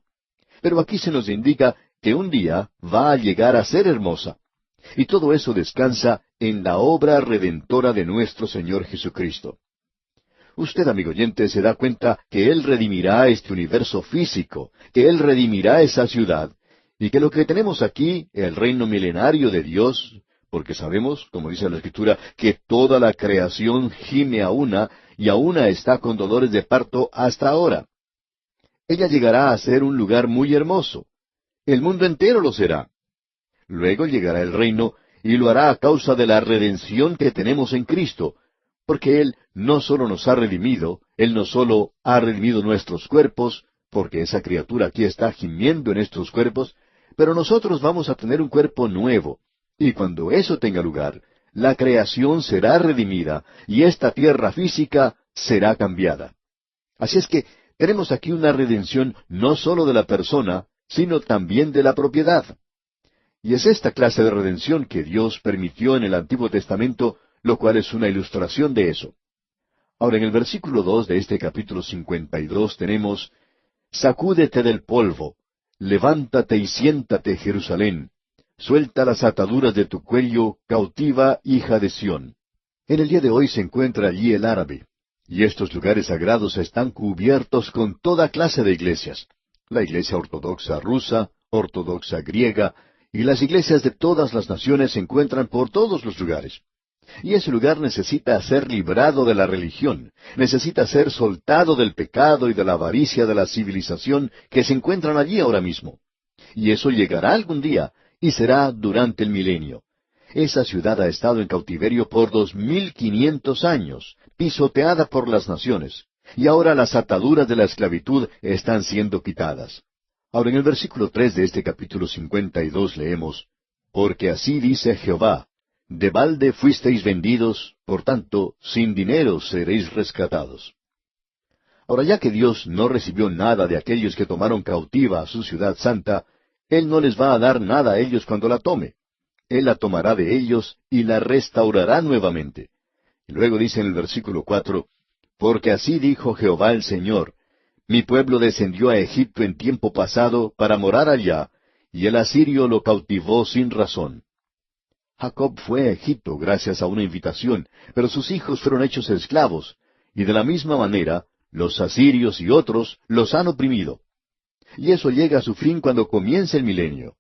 Speaker 1: Pero aquí se nos indica que un día va a llegar a ser hermosa. Y todo eso descansa en la obra redentora de nuestro Señor Jesucristo. Usted, amigo oyente, se da cuenta que Él redimirá este universo físico, que Él redimirá esa ciudad, y que lo que tenemos aquí, el reino milenario de Dios, porque sabemos, como dice la Escritura, que toda la creación gime a una, y a una está con dolores de parto hasta ahora. Ella llegará a ser un lugar muy hermoso. El mundo entero lo será. Luego llegará el reino, y lo hará a causa de la redención que tenemos en Cristo, porque Él no solo nos ha redimido, Él no solo ha redimido nuestros cuerpos, porque esa criatura aquí está gimiendo en estos cuerpos, pero nosotros vamos a tener un cuerpo nuevo, y cuando eso tenga lugar, la creación será redimida, y esta tierra física será cambiada. Así es que tenemos aquí una redención no solo de la persona, sino también de la propiedad. Y es esta clase de redención que Dios permitió en el Antiguo Testamento, lo cual es una ilustración de eso. Ahora, en el versículo 2 de este capítulo 52 tenemos, sacúdete del polvo, levántate y siéntate, Jerusalén, suelta las ataduras de tu cuello, cautiva hija de Sión. En el día de hoy se encuentra allí el árabe, y estos lugares sagrados están cubiertos con toda clase de iglesias. La iglesia ortodoxa rusa, ortodoxa griega, Y las iglesias de todas las naciones se encuentran por todos los lugares. Y ese lugar necesita ser librado de la religión, necesita ser soltado del pecado y de la avaricia de la civilización que se encuentran allí ahora mismo. Y eso llegará algún día, y será durante el milenio. Esa ciudad ha estado en cautiverio por 2500 años, pisoteada por las naciones, y ahora las ataduras de la esclavitud están siendo quitadas. Ahora en el versículo 3 de este capítulo 52 leemos, Porque así dice Jehová, de balde fuisteis vendidos, por tanto, sin dinero seréis rescatados. Ahora ya que Dios no recibió nada de aquellos que tomaron cautiva a su ciudad santa, Él no les va a dar nada a ellos cuando la tome. Él la tomará de ellos y la restaurará nuevamente. Y luego dice en el versículo 4, Porque así dijo Jehová el Señor, mi pueblo descendió a Egipto en tiempo pasado para morar allá, y el asirio lo cautivó sin razón. Jacob fue a Egipto gracias a una invitación, pero sus hijos fueron hechos esclavos, y de la misma manera, los asirios y otros los han oprimido. Y eso llega a su fin cuando comience el milenio.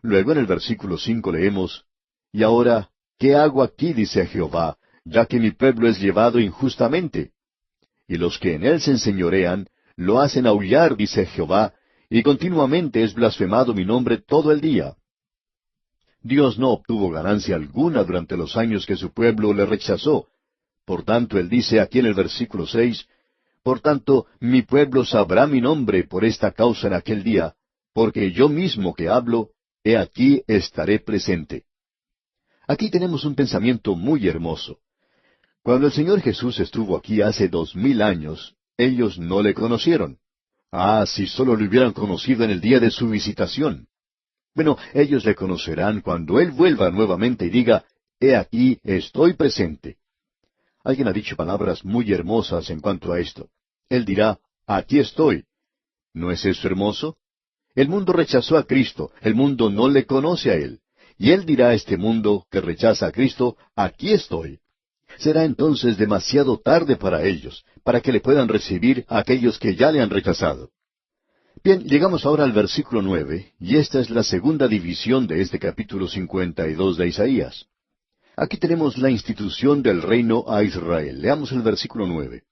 Speaker 1: Luego en el versículo 5 leemos, Y ahora, ¿qué hago aquí? Dice Jehová, ya que mi pueblo es llevado injustamente. Y los que en él se enseñorean, lo hacen aullar, dice Jehová, y continuamente es blasfemado mi nombre todo el día. Dios no obtuvo ganancia alguna durante los años que su pueblo le rechazó. Por tanto, él dice aquí en el versículo 6, Por tanto, mi pueblo sabrá mi nombre por esta causa en aquel día, porque yo mismo que hablo, he aquí estaré presente. Aquí tenemos un pensamiento muy hermoso. Cuando el Señor Jesús estuvo aquí hace 2000 años, ellos no le conocieron. Ah, si sólo le hubieran conocido en el día de su visitación. Bueno, ellos le conocerán cuando Él vuelva nuevamente y diga, He aquí, estoy presente. Alguien ha dicho palabras muy hermosas en cuanto a esto. Él dirá, Aquí estoy. ¿No es eso hermoso? El mundo rechazó a Cristo, el mundo no le conoce a Él. Y Él dirá a este mundo que rechaza a Cristo, Aquí estoy. Será entonces demasiado tarde para ellos, para que le puedan recibir a aquellos que ya le han rechazado. Bien, llegamos ahora al versículo 9, y esta es la segunda división de este capítulo 52 de Isaías. Aquí tenemos la institución del reino a Israel. Leamos el versículo 9.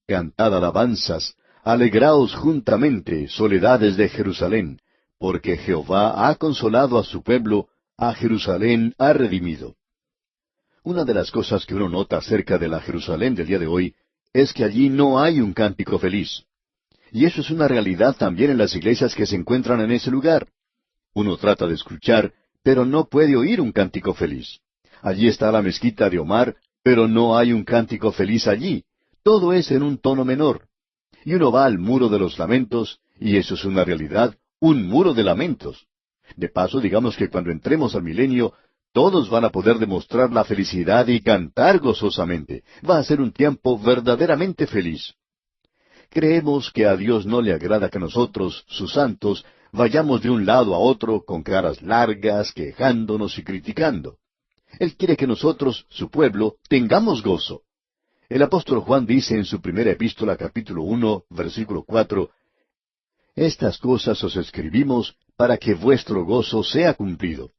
Speaker 1: Cantad alabanzas, alegraos juntamente, soledades de Jerusalén, porque Jehová ha consolado a su pueblo, a Jerusalén ha redimido. Una de las cosas que uno nota acerca de la Jerusalén del día de hoy es que allí no hay un cántico feliz. Y eso es una realidad también en las iglesias que se encuentran en ese lugar. Uno trata de escuchar, pero no puede oír un cántico feliz. Allí está la mezquita de Omar, pero no hay un cántico feliz allí. Todo es en un tono menor. Y uno va al muro de los lamentos, y eso es una realidad, un muro de lamentos. De paso, digamos que cuando entremos al milenio, todos van a poder demostrar la felicidad y cantar gozosamente. Va a ser un tiempo verdaderamente feliz. Creemos que a Dios no le agrada que nosotros, sus santos, vayamos de un lado a otro con caras largas, quejándonos y criticando. Él quiere que nosotros, su pueblo, tengamos gozo. El apóstol Juan dice en su primera epístola, capítulo 1, versículo 4, Estas cosas os escribimos para que vuestro gozo sea cumplido.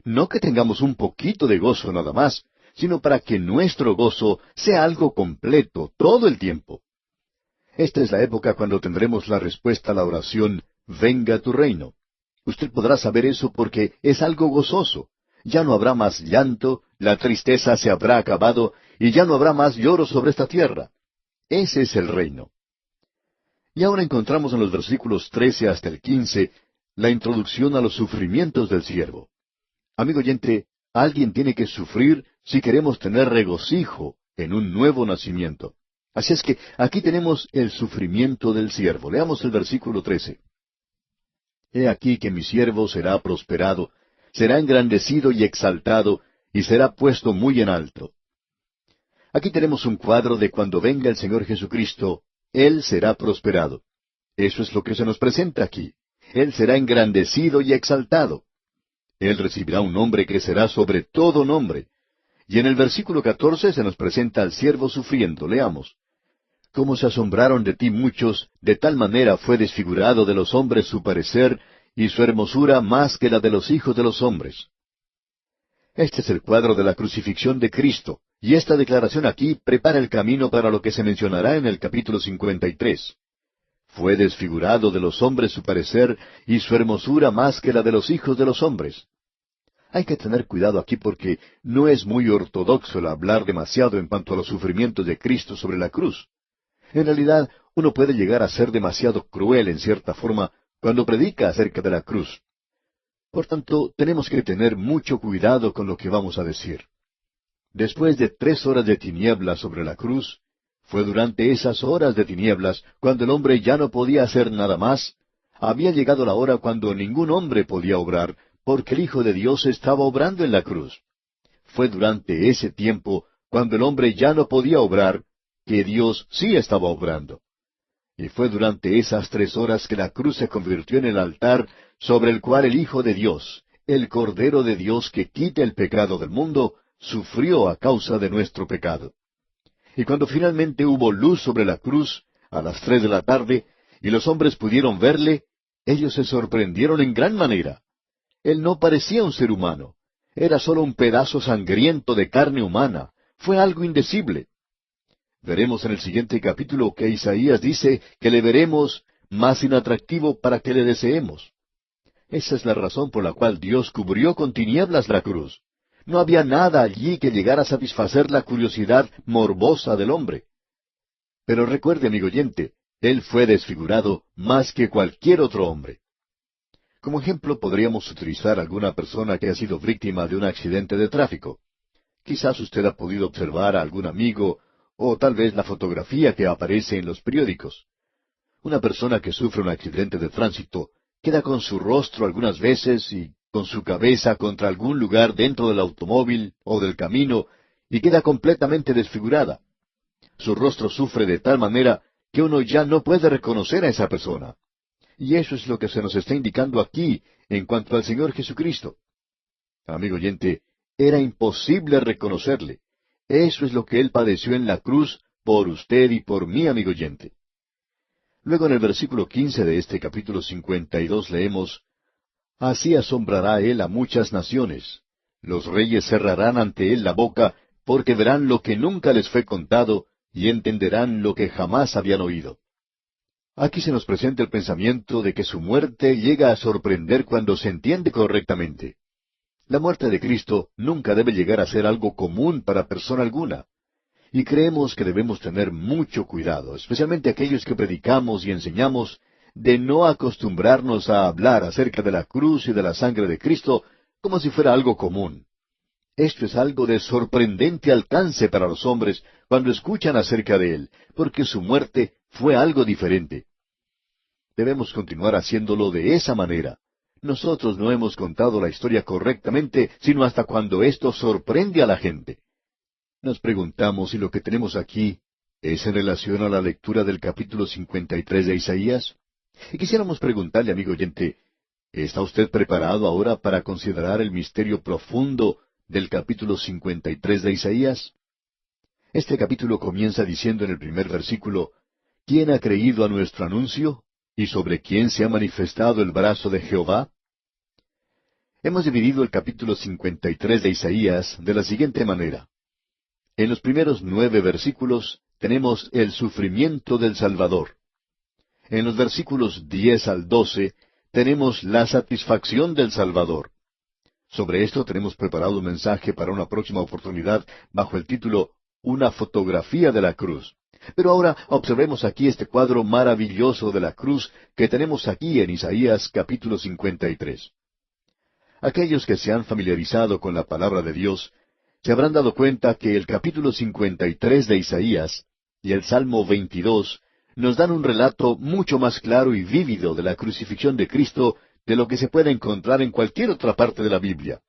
Speaker 1: No que tengamos un poquito de gozo nada más, sino para que nuestro gozo sea algo completo todo el tiempo. Esta es la época cuando tendremos la respuesta a la oración, Venga tu reino. Usted podrá saber eso porque es algo gozoso. Ya no habrá más llanto, la tristeza se habrá acabado, y ya no habrá más lloro sobre esta tierra. Ese es el reino. Y ahora encontramos en los versículos 13 hasta el 15 la introducción a los sufrimientos del siervo. Amigo oyente, alguien tiene que sufrir si queremos tener regocijo en un nuevo nacimiento. Así es que aquí tenemos el sufrimiento del siervo. Leamos el versículo 13. He aquí que mi siervo será prosperado, será engrandecido y exaltado, y será puesto muy en alto. Aquí tenemos un cuadro de cuando venga el Señor Jesucristo, Él será prosperado. Eso es lo que se nos presenta aquí. Él será engrandecido y exaltado. Él recibirá un nombre que será sobre todo nombre. Y en el versículo 14 se nos presenta al siervo sufriendo. Leamos. Como se asombraron de ti muchos, de tal manera fue desfigurado de los hombres su parecer, y su hermosura más que la de los hijos de los hombres. Este es el cuadro de la crucifixión de Cristo, y esta declaración aquí prepara el camino para lo que se mencionará en el capítulo 53. Fue desfigurado de los hombres su parecer, y su hermosura más que la de los hijos de los hombres. Hay que tener cuidado aquí porque no es muy ortodoxo el hablar demasiado en cuanto a los sufrimientos de Cristo sobre la cruz. En realidad, uno puede llegar a ser demasiado cruel en cierta forma cuando predica acerca de la cruz. Por tanto, tenemos que tener mucho cuidado con lo que vamos a decir. Después de 3 horas de tinieblas sobre la cruz, fue durante esas horas de tinieblas, cuando el hombre ya no podía hacer nada más, había llegado la hora cuando ningún hombre podía obrar, porque el Hijo de Dios estaba obrando en la cruz. Fue durante ese tiempo, cuando el hombre ya no podía obrar, que Dios sí estaba obrando. Y fue durante esas 3 horas que la cruz se convirtió en el altar sobre el cual el Hijo de Dios, el Cordero de Dios que quita el pecado del mundo, sufrió a causa de nuestro pecado. Y cuando finalmente hubo luz sobre la cruz, a las 3 de la tarde, y los hombres pudieron verle, ellos se sorprendieron en gran manera. Él no parecía un ser humano. Era solo un pedazo sangriento de carne humana. Fue algo indecible. Veremos en el siguiente capítulo que Isaías dice que le veremos más inatractivo para que le deseemos. Esa es la razón por la cual Dios cubrió con tinieblas la cruz. No había nada allí que llegara a satisfacer la curiosidad morbosa del hombre. Pero recuerde, amigo oyente, Él fue desfigurado más que cualquier otro hombre. Como ejemplo podríamos utilizar a alguna persona que ha sido víctima de un accidente de tráfico. Quizás usted ha podido observar a algún amigo, o tal vez la fotografía que aparece en los periódicos. Una persona que sufre un accidente de tránsito queda con su rostro algunas veces y con su cabeza contra algún lugar dentro del automóvil o del camino y queda completamente desfigurada. Su rostro sufre de tal manera que uno ya no puede reconocer a esa persona. Y eso es lo que se nos está indicando aquí en cuanto al Señor Jesucristo. Amigo oyente, era imposible reconocerle. Eso es lo que Él padeció en la cruz por usted y por mí, amigo oyente. Luego en el versículo 15 de este capítulo 52 leemos, Así asombrará Él a muchas naciones. Los reyes cerrarán ante Él la boca, porque verán lo que nunca les fue contado, y entenderán lo que jamás habían oído. Aquí se nos presenta el pensamiento de que su muerte llega a sorprender cuando se entiende correctamente. La muerte de Cristo nunca debe llegar a ser algo común para persona alguna. Y creemos que debemos tener mucho cuidado, especialmente aquellos que predicamos y enseñamos, de no acostumbrarnos a hablar acerca de la cruz y de la sangre de Cristo como si fuera algo común. Esto es algo de sorprendente alcance para los hombres cuando escuchan acerca de Él, porque su muerte fue algo diferente. Debemos continuar haciéndolo de esa manera. Nosotros no hemos contado la historia correctamente, sino hasta cuando esto sorprende a la gente. Nos preguntamos si lo que tenemos aquí es en relación a la lectura del capítulo 53 de Isaías. Y quisiéramos preguntarle, amigo oyente, ¿está usted preparado ahora para considerar el misterio profundo del capítulo 53 de Isaías? Este capítulo comienza diciendo en el primer versículo, ¿Quién ha creído a nuestro anuncio? ¿Y sobre quién se ha manifestado el brazo de Jehová? Hemos dividido el capítulo 53 de Isaías de la siguiente manera. En los primeros 9 versículos tenemos el sufrimiento del Salvador. En los versículos 10 al 12 tenemos la satisfacción del Salvador. Sobre esto tenemos preparado un mensaje para una próxima oportunidad bajo el título Una fotografía de la cruz. Pero ahora observemos aquí este cuadro maravilloso de la cruz que tenemos aquí en Isaías capítulo 53. Aquellos que se han familiarizado con la palabra de Dios se habrán dado cuenta que el capítulo 53 de Isaías y el Salmo 22 nos dan un relato mucho más claro y vívido de la crucifixión de Cristo de lo que se puede encontrar en cualquier otra parte de la Biblia.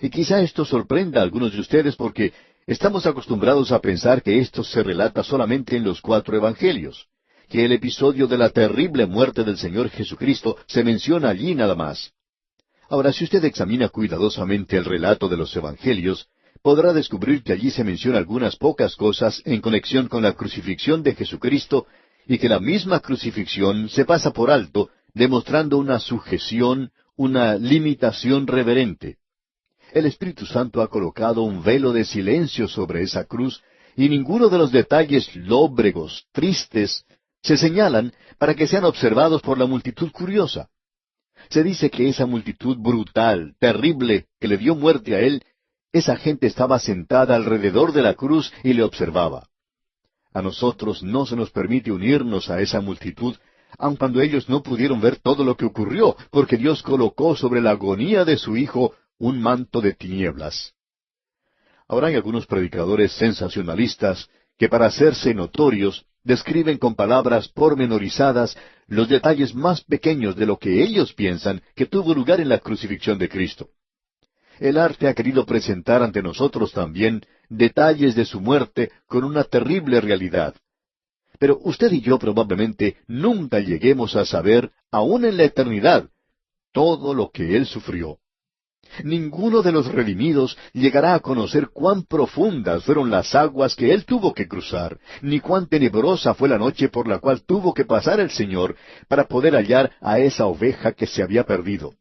Speaker 1: Y quizá esto sorprenda a algunos de ustedes porque estamos acostumbrados a pensar que esto se relata solamente en los 4 evangelios, que el episodio de la terrible muerte del Señor Jesucristo se menciona allí nada más. Ahora, si usted examina cuidadosamente el relato de los evangelios, podrá descubrir que allí se menciona algunas pocas cosas en conexión con la crucifixión de Jesucristo y que la misma crucifixión se pasa por alto demostrando una sujeción, una limitación reverente. El Espíritu Santo ha colocado un velo de silencio sobre esa cruz, y ninguno de los detalles lóbregos, tristes, se señalan para que sean observados por la multitud curiosa. Se dice que esa multitud brutal, terrible, que le dio muerte a él, esa gente estaba sentada alrededor de la cruz y le observaba. A nosotros no se nos permite unirnos a esa multitud, aun cuando ellos no pudieron ver todo lo que ocurrió, porque Dios colocó sobre la agonía de su Hijo un manto de tinieblas. Ahora hay algunos predicadores sensacionalistas que para hacerse notorios describen con palabras pormenorizadas los detalles más pequeños de lo que ellos piensan que tuvo lugar en la crucifixión de Cristo. El arte ha querido presentar ante nosotros también detalles de su muerte con una terrible realidad. Pero usted y yo probablemente nunca lleguemos a saber, aún en la eternidad, todo lo que Él sufrió. Ninguno de los redimidos llegará a conocer cuán profundas fueron las aguas que Él tuvo que cruzar, ni cuán tenebrosa fue la noche por la cual tuvo que pasar el Señor para poder hallar a esa oveja que se había perdido.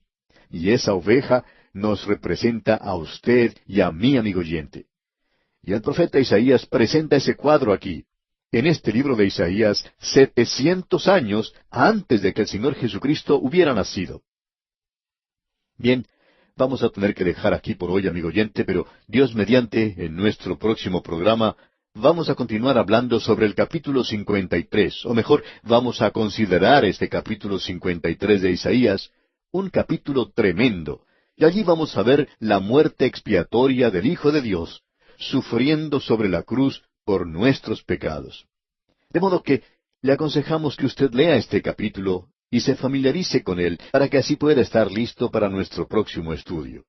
Speaker 1: Y esa oveja nos representa a usted y a mí, amigo oyente. Y el profeta Isaías presenta ese cuadro aquí, en este libro de Isaías, 700 años antes de que el Señor Jesucristo hubiera nacido. Bien, vamos a tener que dejar aquí por hoy, amigo oyente, pero Dios mediante, en nuestro próximo programa, vamos a continuar hablando sobre el capítulo 53, o mejor, vamos a considerar este capítulo 53 de Isaías, un capítulo tremendo, y allí vamos a ver la muerte expiatoria del Hijo de Dios, sufriendo sobre la cruz por nuestros pecados. De modo que le aconsejamos que usted lea este capítulo y se familiarice con él para que así pueda estar listo para nuestro próximo estudio.